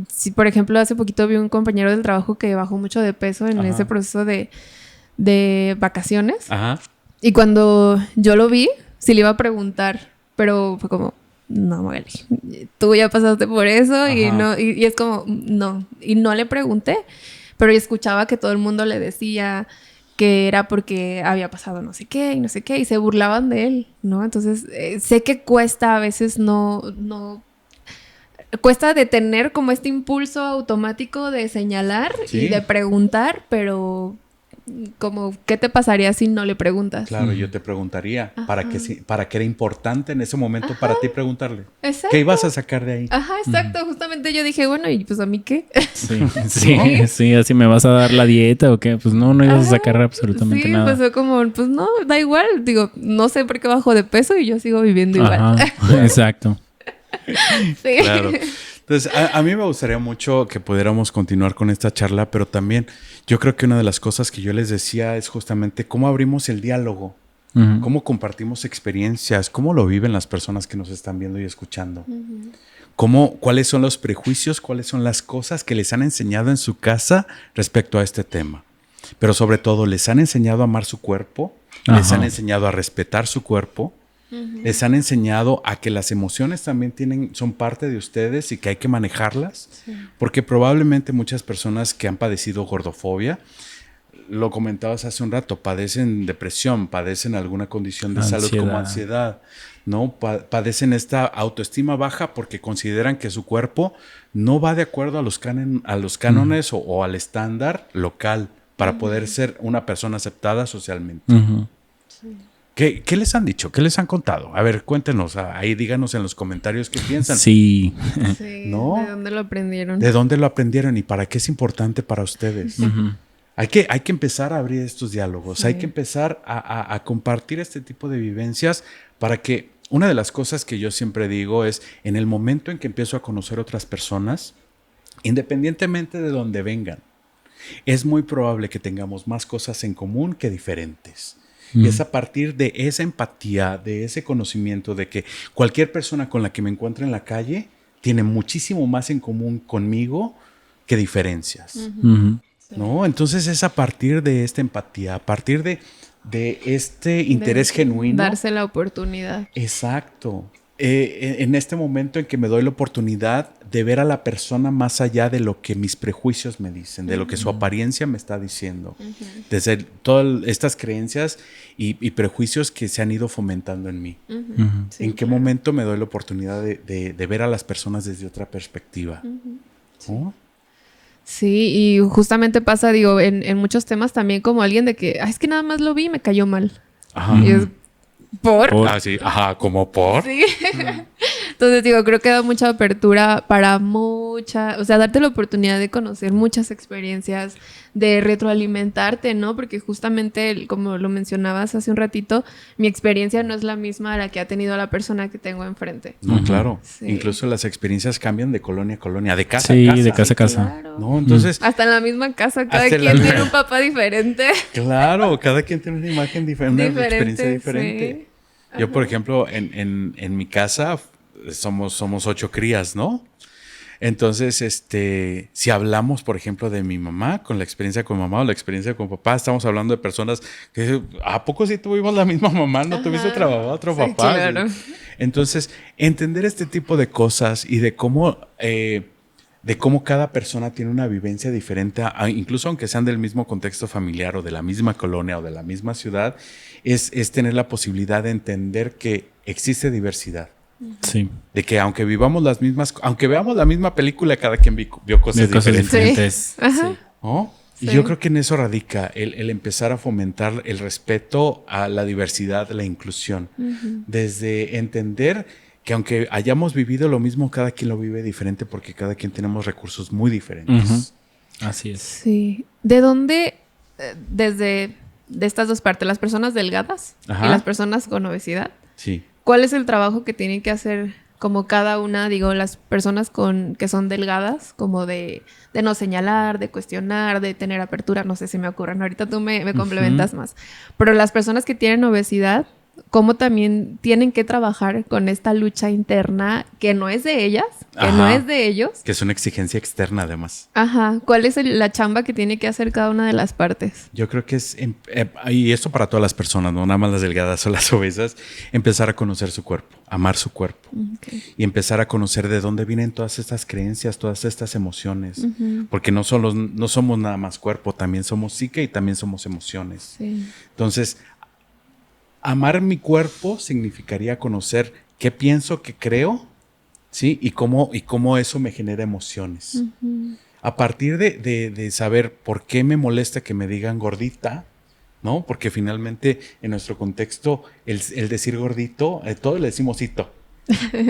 si por ejemplo, hace poquito vi un compañero del trabajo que bajó mucho de peso en Ajá. ese proceso de vacaciones. Ajá. Y cuando yo lo vi, sí le iba a preguntar, pero fue como, no, Magali, tú ya pasaste por eso y Ajá. no, y es como, no, y no le pregunté, pero yo escuchaba que todo el mundo le decía que era porque había pasado no sé qué y no sé qué, y se burlaban de él, ¿no? Entonces, sé que cuesta a veces cuesta detener como este impulso automático de señalar Sí. y de preguntar, pero como, ¿qué te pasaría si no le preguntas? Claro, yo te preguntaría, ¿para Ajá. para qué era importante en ese momento para ti preguntarle? Exacto. ¿Qué ibas a sacar de ahí? Ajá, exacto. Justamente yo dije, bueno, ¿y pues a mí qué? Sí, sí, sí, así me vas a dar la dieta o qué. Pues no ibas a sacar absolutamente sí, nada. pues fue como, pues no, da igual. Digo, no sé por qué bajo de peso y yo sigo viviendo igual. Ajá, exacto. Sí. Claro. Entonces, a mí me gustaría mucho que pudiéramos continuar con esta charla, pero también yo creo que una de las cosas que yo les decía es justamente cómo abrimos el diálogo, Ujú. cómo compartimos experiencias, cómo lo viven las personas que nos están viendo y escuchando. Cuáles son los prejuicios, cuáles son las cosas que les han enseñado en su casa respecto a este tema. Pero sobre todo, les han enseñado a amar su cuerpo, les Ajá. han enseñado a respetar su cuerpo, les han enseñado a que las emociones también son parte de ustedes y que hay que manejarlas, porque probablemente muchas personas que han padecido gordofobia, lo comentabas hace un rato, padecen depresión, padecen alguna condición de salud como ansiedad, ¿no? Padecen esta autoestima baja porque consideran que su cuerpo no va de acuerdo a los cánones o al estándar local para poder ser una persona aceptada socialmente. Ujú. ¿Qué les han dicho? ¿Qué les han contado? A ver, cuéntenos, ahí díganos en los comentarios qué piensan. Sí. Sí, ¿No? ¿de dónde lo aprendieron? ¿De dónde lo aprendieron y para qué es importante para ustedes? Ujú. Hay que empezar a abrir estos diálogos, Sí. hay que empezar a compartir este tipo de vivencias para que una de las cosas que yo siempre digo es en el momento en que empiezo a conocer otras personas, independientemente de donde vengan, es muy probable que tengamos más cosas en común que diferentes. Y es a partir de esa empatía, de ese conocimiento de que cualquier persona con la que me encuentre en la calle tiene muchísimo más en común conmigo que diferencias. Ujú. ¿No? Entonces es a partir de esta empatía, a partir de este interés genuino. Darse la oportunidad. Exacto. En este momento en que me doy la oportunidad de ver a la persona más allá de lo que mis prejuicios me dicen, de lo que su apariencia me está diciendo, desde todas estas creencias y prejuicios que se han ido fomentando en mí. Ujú. Sí, ¿En qué claro. momento me doy la oportunidad de ver a las personas desde otra perspectiva? ¿No? Sí, y justamente pasa, digo, en muchos temas también como alguien de que, es que nada más lo vi y me cayó mal. Ajá. Y es, ¿por? Ah, sí. Ajá, como por. Sí. Entonces, digo, creo que da mucha apertura para o sea, darte la oportunidad de conocer muchas experiencias, de retroalimentarte, ¿no? Porque justamente, como lo mencionabas hace un ratito, mi experiencia no es la misma a la que ha tenido la persona que tengo enfrente. No, Ujú. claro. Sí. Incluso las experiencias cambian de colonia a colonia, de casa Sí, a casa. de casa a casa. Claro. ¿No? Entonces, Hasta en la misma casa, cada Hasta en la quien tiene misma- un papá diferente. claro, cada quien tiene una imagen diferente, una experiencia Diferente, diferente. sí. Yo, por ejemplo, en mi casa somos 8 crías, ¿no? Entonces, si hablamos, por ejemplo, de mi mamá, con la experiencia con mamá o la experiencia con papá, estamos hablando de personas que, ¿a poco sí tuvimos la misma mamá? ¿No tuviste otra mamá, otro Sí, papá? claro. Entonces, entender este tipo de cosas y de cómo cada persona tiene una vivencia diferente, incluso aunque sean del mismo contexto familiar o de la misma colonia o de la misma ciudad, es tener la posibilidad de entender que existe diversidad. Sí. De que aunque veamos la misma película, cada quien vio cosas De cosas diferentes. diferentes. Ajá. Sí. ¿No? Y Sí. yo creo que en eso radica el empezar a fomentar el respeto a la diversidad, la inclusión. Desde entender que aunque hayamos vivido lo mismo, cada quien lo vive diferente porque cada quien tenemos recursos muy diferentes. Ujú. Así es. Sí. ¿De dónde, de estas dos partes, las personas delgadas Ajá. y las personas con obesidad, Sí. cuál es el trabajo que tienen que hacer como cada una, digo, las personas que son delgadas, como de no señalar, de cuestionar, de tener apertura, no sé si me ocurren, ahorita tú me complementas más, pero las personas que tienen obesidad, cómo también tienen que trabajar con esta lucha interna que no es de ellas, que no Ajá. es de ellos. Que es una exigencia externa además. Ajá. ¿Cuál es la chamba que tiene que hacer cada una de las partes? Yo creo que es, y esto para todas las personas, no nada más las delgadas o las obesas, empezar a conocer su cuerpo, amar su cuerpo. Okay. Y empezar a conocer de dónde vienen todas estas creencias, todas estas emociones. Porque no somos nada más cuerpo, también somos psique y también somos emociones. Sí. Entonces, amar mi cuerpo significaría conocer qué pienso, qué creo, ¿sí? Y cómo eso me genera emociones. A partir de saber por qué me molesta que me digan gordita, ¿no? Porque finalmente en nuestro contexto el decir gordito, todos le decimos hito,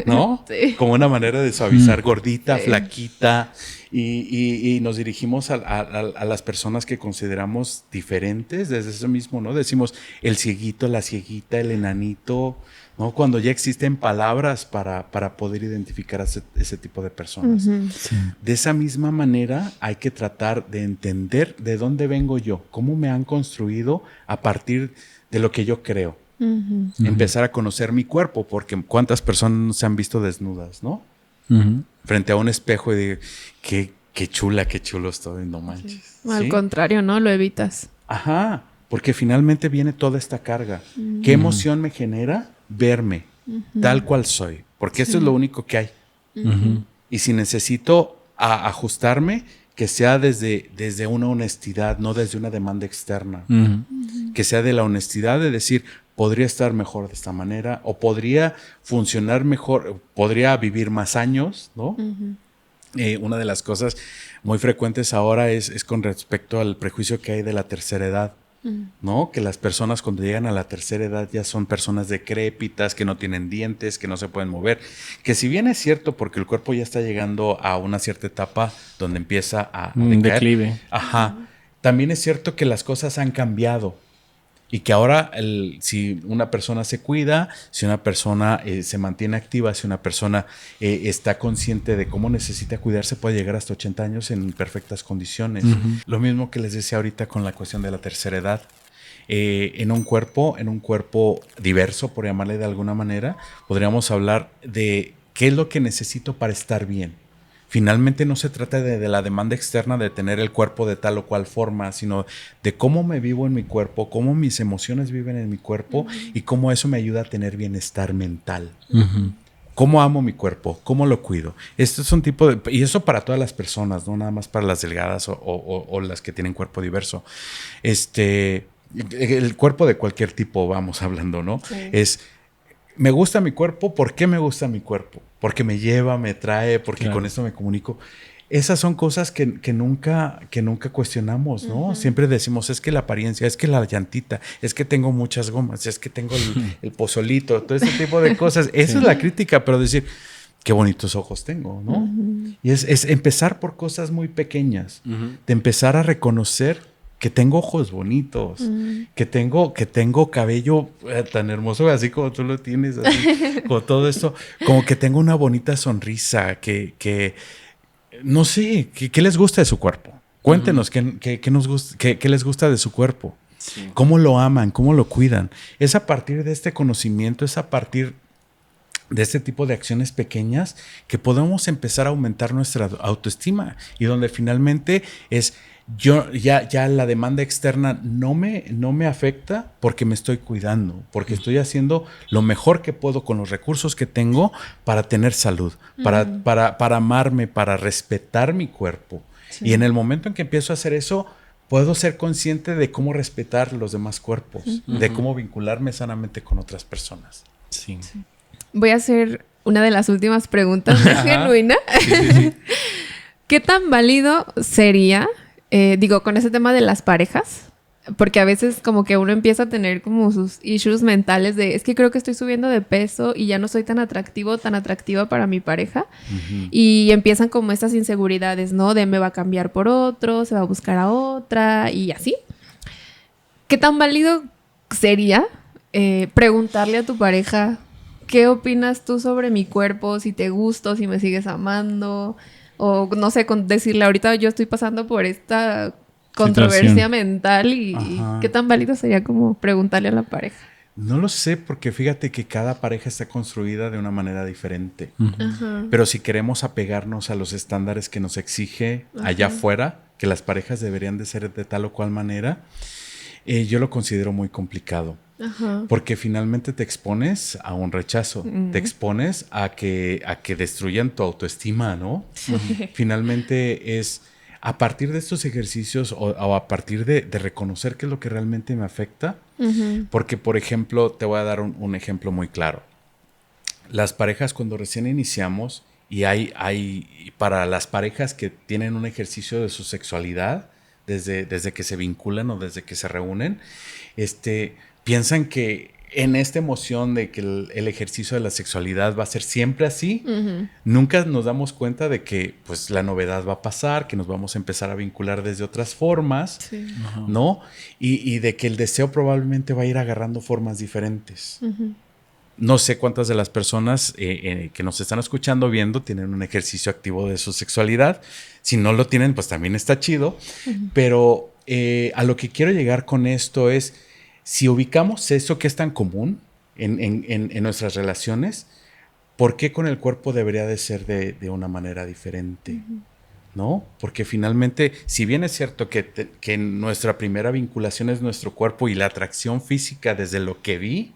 ¿no? Sí. Como una manera de suavizar gordita, Sí. flaquita, y nos dirigimos a las personas que consideramos diferentes desde eso mismo, ¿no? Decimos el cieguito, la cieguita, el enanito, ¿no? Cuando ya existen palabras para poder identificar a ese tipo de personas. De esa misma manera hay que tratar de entender de dónde vengo yo, cómo me han construido a partir de lo que yo creo. Empezar a conocer mi cuerpo, porque cuántas personas no se han visto desnudas, ¿no? Frente a un espejo y digo, qué chula, qué chulo estoy, no manches. O al ¿Sí? contrario, ¿no? Lo evitas. Ajá, porque finalmente viene toda esta carga. ¿Qué emoción me genera verme tal cual soy? Porque eso es lo único que hay. Y si necesito ajustarme, que sea desde una honestidad, no desde una demanda externa. Que sea de la honestidad de decir, podría estar mejor de esta manera, o podría funcionar mejor, podría vivir más años, ¿no? Una de las cosas muy frecuentes ahora es con respecto al prejuicio que hay de la tercera edad, ¿no? Que las personas cuando llegan a la tercera edad ya son personas decrépitas, que no tienen dientes, que no se pueden mover. Que si bien es cierto, porque el cuerpo ya está llegando a una cierta etapa donde empieza a Un decaer. declive. Ajá. También es cierto que las cosas han cambiado. Y que ahora, si una persona se cuida, si una persona se mantiene activa, si una persona está consciente de cómo necesita cuidarse, puede llegar hasta 80 años en perfectas condiciones. Lo mismo que les decía ahorita con la cuestión de la tercera edad. En un cuerpo diverso, por llamarle de alguna manera, podríamos hablar de qué es lo que necesito para estar bien. Finalmente no se trata de la demanda externa de tener el cuerpo de tal o cual forma, sino de cómo me vivo en mi cuerpo, cómo mis emociones viven en mi cuerpo y cómo eso me ayuda a tener bienestar mental. ¿Cómo amo mi cuerpo? ¿Cómo lo cuido? Esto es un tipo de... Y eso para todas las personas, no nada más para las delgadas o las que tienen cuerpo diverso. El cuerpo de cualquier tipo, vamos hablando, ¿no? Sí. Me gusta mi cuerpo. ¿Por qué me gusta mi cuerpo? Porque me lleva, me trae, porque con esto me comunico. Esas son cosas que nunca cuestionamos, ¿no? Siempre decimos, es que la apariencia, es que la llantita, es que tengo muchas gomas, es que tengo el pozolito, todo ese tipo de cosas. Esa es la crítica, pero decir, qué bonitos ojos tengo, ¿no? Y es empezar por cosas muy pequeñas, de empezar a reconocer que tengo ojos bonitos, que tengo cabello tan hermoso, así como tú lo tienes, así, con todo esto, como que tengo una bonita sonrisa, que no sé, ¿qué les gusta de su cuerpo? Cuéntenos qué les gusta de su cuerpo, cómo lo aman, cómo lo cuidan. Es a partir de este conocimiento, es a partir de este tipo de acciones pequeñas que podemos empezar a aumentar nuestra autoestima y donde finalmente es... Yo ya la demanda externa no me afecta porque me estoy cuidando, porque estoy haciendo lo mejor que puedo con los recursos que tengo para tener salud, para amarme, para respetar mi cuerpo. Sí. Y en el momento en que empiezo a hacer eso, puedo ser consciente de cómo respetar los demás cuerpos, de cómo vincularme sanamente con otras personas. Sí. Voy a hacer una de las últimas preguntas genuina. Sí. ¿Qué tan válido sería... con ese tema de las parejas, porque a veces como que uno empieza a tener como sus issues mentales de, es que creo que estoy subiendo de peso y ya no soy tan atractivo, tan atractiva para mi pareja, y empiezan como estas inseguridades, ¿no? De me va a cambiar por otro, se va a buscar a otra y así. ¿Qué tan válido sería preguntarle a tu pareja, qué opinas tú sobre mi cuerpo, si te gusto, si me sigues amando? O no sé, decirle ahorita yo estoy pasando por esta controversia mental y qué tan válido sería como preguntarle a la pareja. No lo sé porque fíjate que cada pareja está construida de una manera diferente. Ajá. Pero si queremos apegarnos a los estándares que nos exige allá afuera, que las parejas deberían de ser de tal o cual manera, yo lo considero muy complicado. Ajá. Porque finalmente te expones a un rechazo, te expones a que destruyan tu autoestima, ¿no? Finalmente es a partir de estos ejercicios o a partir de reconocer qué es lo que realmente me afecta. Porque, por ejemplo, te voy a dar un ejemplo muy claro. Las parejas cuando recién iniciamos, y hay para las parejas que tienen un ejercicio de su sexualidad, desde que se vinculan o desde que se reúnen, piensan que en esta emoción de que el ejercicio de la sexualidad va a ser siempre así, nunca nos damos cuenta de que pues la novedad va a pasar, que nos vamos a empezar a vincular desde otras formas, Sí. ¿no? Y de que el deseo probablemente va a ir agarrando formas diferentes. No sé cuántas de las personas que nos están escuchando, viendo, tienen un ejercicio activo de su sexualidad. Si no lo tienen, pues también está chido. Pero a lo que quiero llegar con esto es, si ubicamos eso que es tan común en nuestras relaciones, ¿por qué con el cuerpo debería de ser de una manera diferente? ¿No? Porque finalmente, si bien es cierto que nuestra primera vinculación es nuestro cuerpo y la atracción física desde lo que vi,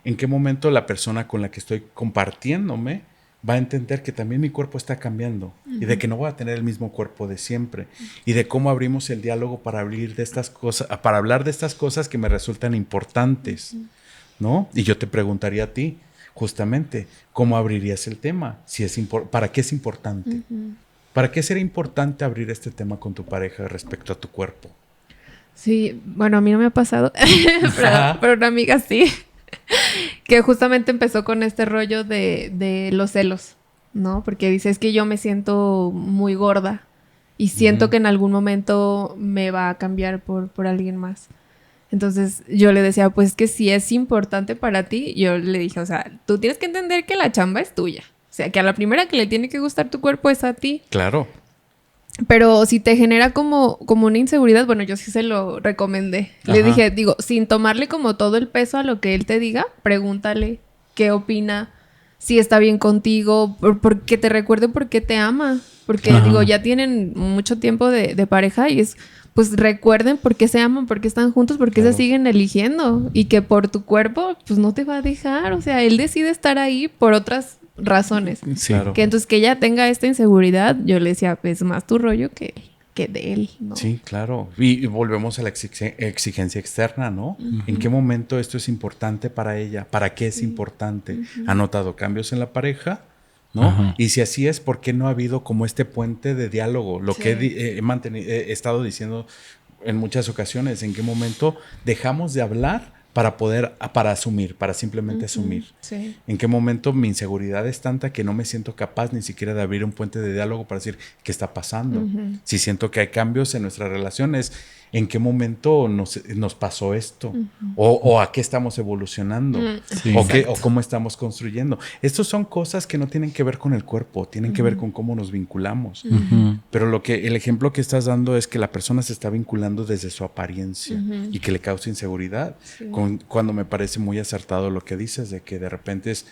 ¿en qué momento la persona con la que estoy compartiéndome va a entender que también mi cuerpo está cambiando y de que no voy a tener el mismo cuerpo de siempre y de cómo abrimos el diálogo para hablar de estas cosas que me resultan importantes, ¿no? Y yo te preguntaría a ti, justamente, ¿cómo abrirías el tema? ¿Para qué es importante? ¿Para qué será importante abrir este tema con tu pareja respecto a tu cuerpo? Sí, bueno, a mí no me ha pasado, pero una amiga sí. Que justamente empezó con este rollo de los celos, ¿no? Porque dice, es que yo me siento muy gorda y siento que en algún momento me va a cambiar por alguien más. Entonces yo le decía, pues que si es importante para ti, yo le dije, o sea, tú tienes que entender que la chamba es tuya. O sea, que a la primera que le tiene que gustar tu cuerpo es a ti. Claro. Pero si te genera como una inseguridad, bueno, yo sí se lo recomendé. Le Ajá. dije, digo, sin tomarle como todo el peso a lo que él te diga, pregúntale qué opina, si está bien contigo, porque te recuerde por qué te ama. Porque, Ajá. digo, ya tienen mucho tiempo de pareja y es, pues recuerden por qué se aman, por qué están juntos, por qué Claro. se siguen eligiendo. Y que por tu cuerpo, pues no te va a dejar. O sea, él decide estar ahí por otras razones. Sí. Claro. Que entonces que ella tenga esta inseguridad, yo le decía, es más tu rollo que de él, ¿no? Sí, claro. Y volvemos a la exigencia externa, ¿no? ¿En qué momento esto es importante para ella? ¿Para qué es importante? ¿Ha notado cambios en la pareja? ¿No? Ajá. Y si así es, ¿por qué no ha habido como este puente de diálogo? Lo que he estado diciendo en muchas ocasiones, ¿en qué momento dejamos de hablar para asumir, para simplemente asumir? Sí. ¿En qué momento mi inseguridad es tanta que no me siento capaz ni siquiera de abrir un puente de diálogo para decir qué está pasando? Si siento que hay cambios en nuestras relaciones, ¿en qué momento nos pasó esto? O a qué estamos evolucionando? Sí, O cómo estamos construyendo. Estas son cosas que no tienen que ver con el cuerpo, tienen que ver con cómo nos vinculamos. Pero el ejemplo que estás dando es que la persona se está vinculando desde su apariencia y que le causa inseguridad. Sí. Cuando me parece muy acertado lo que dices, de que de repente es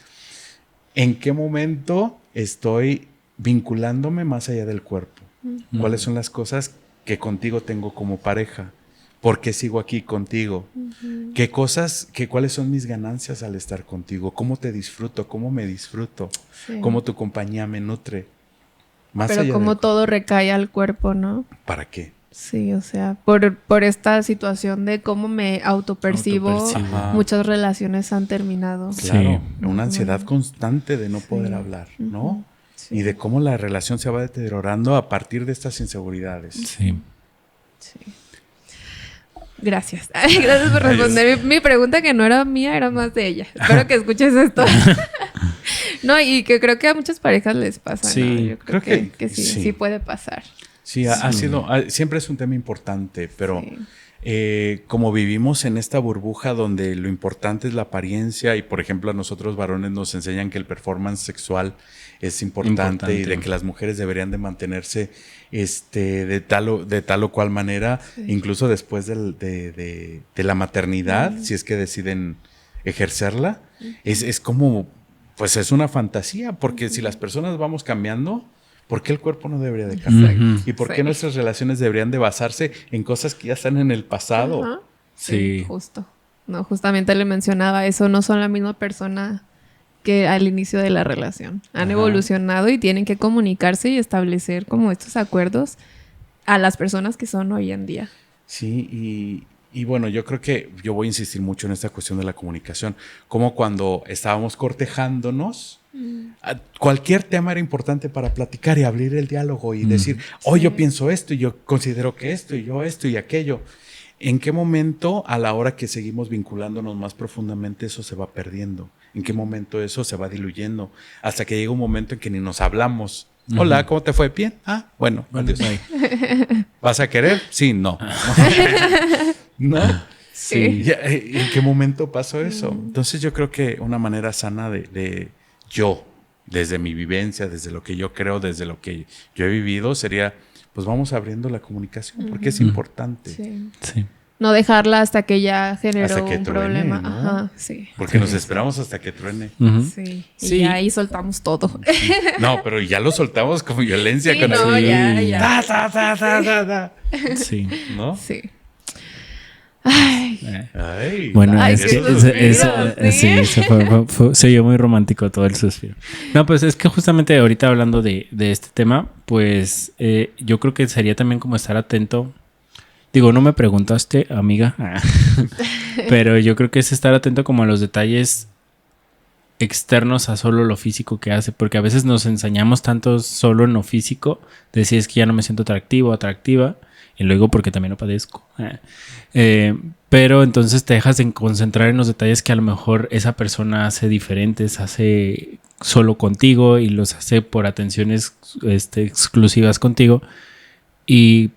¿en qué momento estoy vinculándome más allá del cuerpo? ¿Cuáles son las cosas que contigo tengo como pareja? ¿Por qué sigo aquí contigo? ¿Cuáles son mis ganancias al estar contigo? ¿Cómo te disfruto? ¿Cómo me disfruto? Sí. ¿Cómo tu compañía me nutre? Más Pero allá como del- todo recae al cuerpo, ¿no? ¿Para qué? Sí, o sea, por esta situación de cómo me autopercibo, Autopercibo. Ajá. muchas relaciones han terminado. Claro, Sí. una ansiedad constante de no poder hablar, ¿no? Sí. Y de cómo la relación se va deteriorando a partir de estas inseguridades. Sí. Sí. Gracias. Gracias por responder mi pregunta, que no era mía, era más de ella. Espero que escuches esto. No, y que creo que a muchas parejas les pasa, ¿no? Sí, Yo creo que sí, sí. sí puede pasar. Sí, siempre es un tema importante, pero Sí. como vivimos en esta burbuja donde lo importante es la apariencia y, por ejemplo, a nosotros varones nos enseñan que el performance sexual es importante y de que las mujeres deberían de mantenerse de tal o cual manera, incluso después de la maternidad, si es que deciden ejercerla, es como, pues es una fantasía, porque si las personas vamos cambiando, ¿por qué el cuerpo no debería de cambiar? ¿Y por qué nuestras relaciones deberían de basarse en cosas que ya están en el pasado? Ajá. Sí. Justo. No, justamente le mencionaba eso, no son la misma persona que al inicio de la relación. Han evolucionado y tienen que comunicarse y establecer como estos acuerdos a las personas que son hoy en día. Sí, y bueno, yo creo que yo voy a insistir mucho en esta cuestión de la comunicación. Como cuando estábamos cortejándonos, cualquier tema era importante para platicar y abrir el diálogo y decir, hoy yo pienso esto y yo considero que esto y yo esto y aquello. ¿En qué momento, a la hora que seguimos vinculándonos más profundamente, eso se va perdiendo? ¿En qué momento eso se va diluyendo? Hasta que llega un momento en que ni nos hablamos. Hola, ¿cómo te fue? ¿Bien? Ah, bueno, adiós. ¿Vas a querer? Sí, no. ¿No? Sí. ¿En qué momento pasó eso? Entonces yo creo que una manera sana de yo, desde mi vivencia, desde lo que yo creo, desde lo que yo he vivido, sería, pues vamos abriendo la comunicación, porque es importante. Sí. No dejarla hasta que ya generó Hasta que un truene, problema. ¿no? Ajá, sí. Porque nos esperamos hasta que truene. Sí. Y Sí. ahí soltamos todo. No, pero ya lo soltamos con violencia. Sí, con no, así. ya. Ta, ta, ta, ta, ta, ta. Sí. ¿No? Sí. Ay, Ay, Bueno, Ay, es qué que suspiro, sí, se oyó muy romántico todo el suspiro. No, pues es que justamente ahorita hablando de este tema, pues yo creo que sería también como estar atento. Digo, no me preguntaste, amiga, pero yo creo que es estar atento como a los detalles externos a solo lo físico que hace, porque a veces nos ensañamos tanto solo en lo físico, de decir es que ya no me siento atractivo, atractiva, y luego porque también lo padezco. Pero entonces te dejas en concentrar en los detalles que a lo mejor esa persona hace diferentes, hace solo contigo y los hace por atenciones exclusivas contigo.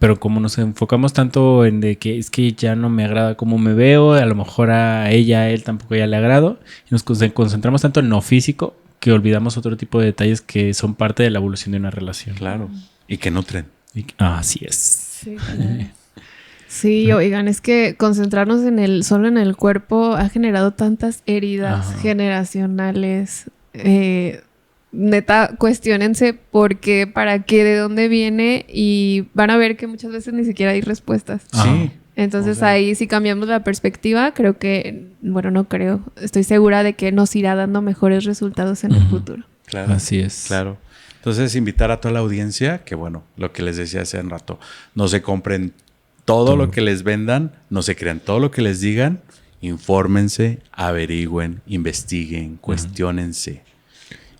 Pero como nos enfocamos tanto en de que es que ya no me agrada cómo me veo, a lo mejor a ella, a él tampoco ya le agrado, y nos concentramos tanto en lo físico que olvidamos otro tipo de detalles que son parte de la evolución de una relación. claro. Y que nutren. Así es. sí, claro. Sí, oigan, es que concentrarnos solo en el cuerpo ha generado tantas heridas generacionales. Neta, cuestiónense por qué, para qué, de dónde viene y van a ver que muchas veces ni siquiera hay respuestas. Sí. Entonces O sea, ahí si cambiamos la perspectiva, creo que, bueno, no creo, estoy segura de que nos irá dando mejores resultados en el futuro. Claro. Así es. Claro. Entonces, invitar a toda la audiencia, que bueno, lo que les decía hace un rato, no se compren todo lo que les vendan, no se crean todo lo que les digan, infórmense, averigüen, investiguen, cuestiónense.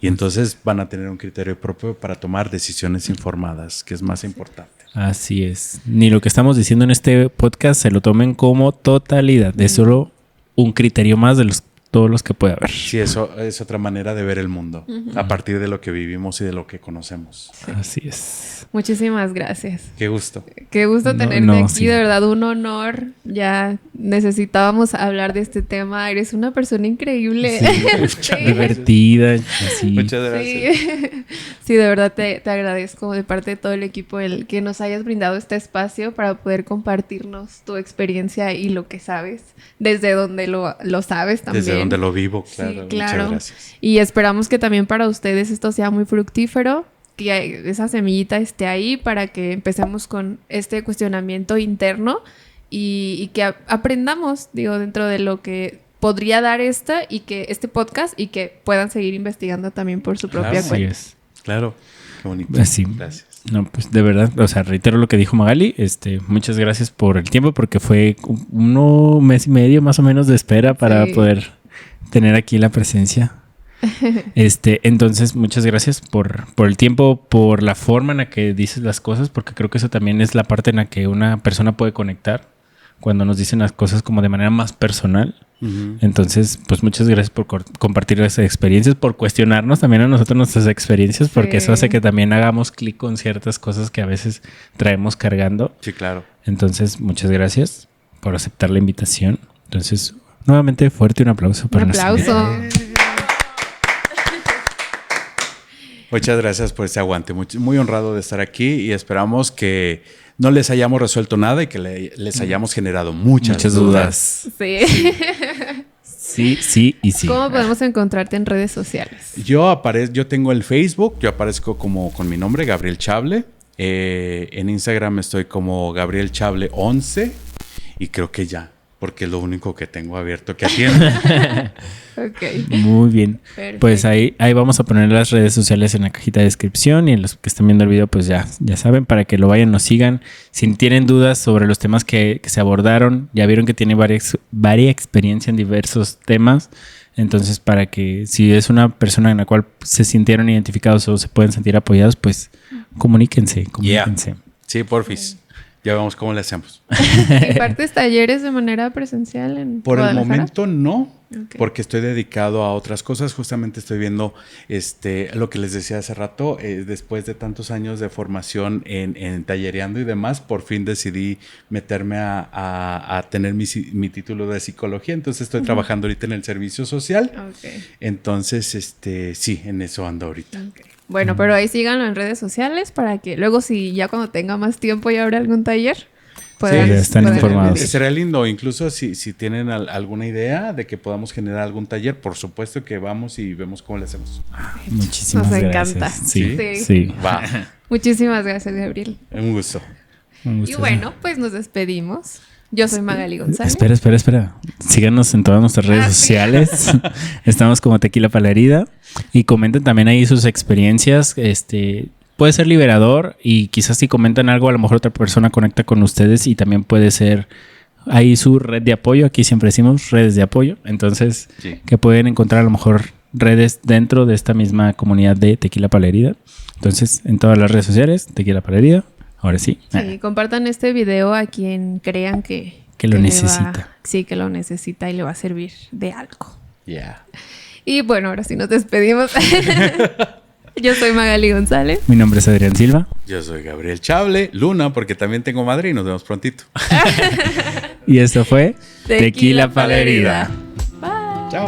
Y entonces van a tener un criterio propio para tomar decisiones informadas, que es más importante. Así es. Ni lo que estamos diciendo en este podcast se lo tomen como totalidad. Es solo un criterio más de todos los que puede haber. Sí, eso es otra manera de ver el mundo, a partir de lo que vivimos y de lo que conocemos. Así es. Muchísimas gracias. Qué gusto. Qué gusto No, tenerte no, aquí, sí. de verdad, un honor. Ya necesitábamos hablar de este tema. Eres una persona increíble. Sí, divertida. Así. Muchas gracias. Sí. Sí, de verdad te agradezco de parte de todo el equipo el que nos hayas brindado este espacio para poder compartirnos tu experiencia y lo que sabes, desde donde lo sabes también. Desde donde lo vivo, claro. Sí, claro. Muchas gracias. Y esperamos que también para ustedes esto sea muy fructífero, que esa semillita esté ahí para que empecemos con este cuestionamiento interno y que aprendamos, digo, dentro de lo que podría dar este podcast y que puedan seguir investigando también por su propia Claro. cuenta. Así es. Claro. Qué bonito. Así. Gracias. No, pues de verdad, o sea, reitero lo que dijo Magali, muchas gracias por el tiempo porque fue 1 mes y medio más o menos de espera para poder tener aquí la presencia. Entonces, muchas gracias por el tiempo, por la forma en la que dices las cosas, porque creo que eso también es la parte en la que una persona puede conectar cuando nos dicen las cosas como de manera más personal. Entonces, pues muchas gracias por compartir esas experiencias, por cuestionarnos también a nosotros nuestras experiencias, porque eso hace que también hagamos clic con ciertas cosas que a veces traemos cargando. Sí, claro. Entonces, muchas gracias por aceptar la invitación. Entonces, nuevamente fuerte un aplauso para Un nuestra aplauso. Muchas gracias por este aguante. Muy honrado de estar aquí y esperamos que no les hayamos resuelto nada y que les hayamos generado muchas dudas. Sí. Sí, sí y sí. ¿Cómo podemos encontrarte en redes sociales? Yo tengo el Facebook, yo aparezco como con mi nombre, Gabriel Chable. En Instagram estoy como Gabriel Chable 11 y creo que ya, porque es lo único que tengo abierto que atiende. Ok. Muy bien. Perfecto. Pues ahí vamos a poner las redes sociales en la cajita de descripción y en los que están viendo el video pues ya saben, para que lo vayan, nos sigan. Si tienen dudas sobre los temas que se abordaron, ya vieron que tiene varias experiencia en diversos temas. Entonces, para que si es una persona en la cual se sintieron identificados o se pueden sentir apoyados, pues comuníquense. Sí, porfis. Ya vemos cómo le hacemos. ¿Impartes talleres de manera presencial en Por el Guadalajara? momento no, Ok. porque estoy dedicado a otras cosas. Justamente estoy viendo lo que les decía hace rato. Después de tantos años de formación en tallereando y demás, por fin decidí meterme a tener mi título de psicología. Entonces estoy trabajando ahorita en el servicio social. Ok. Entonces, sí, en eso ando ahorita. Ok. Bueno, pero ahí síganlo en redes sociales para que luego si ya cuando tenga más tiempo y habrá algún taller, puedan, ya están puedan informados. acudir. Sería lindo, incluso si tienen alguna idea de que podamos generar algún taller, por supuesto que vamos y vemos cómo le hacemos. Muchísimas Nos gracias. encanta. Sí, Sí. sí. Va, Muchísimas gracias, Gabriel. un gusto. Un gusto. Y bueno, pues nos despedimos. Yo soy Magali González. Espera. Síganos en todas nuestras redes Sí. sociales. Estamos como Tequila para la Herida. Y comenten también ahí sus experiencias. Puede ser liberador y quizás si comentan algo, a lo mejor otra persona conecta con ustedes y también puede ser ahí su red de apoyo. Aquí siempre decimos redes de apoyo. Entonces, Sí. que pueden encontrar a lo mejor redes dentro de esta misma comunidad de Tequila para la Herida. Entonces, en todas las redes sociales, Tequila para la Herida. Ahora sí. Sí, compartan este video a quien crean que lo le necesita. Sí, que lo necesita y le va a servir de algo. Yeah. Y bueno, ahora sí nos despedimos. Yo soy Magali González. Mi nombre es Adrián Silva. Yo soy Gabriel Chable, Luna, porque también tengo madre y nos vemos prontito. Y esto fue Tequila pa' la herida. Chao.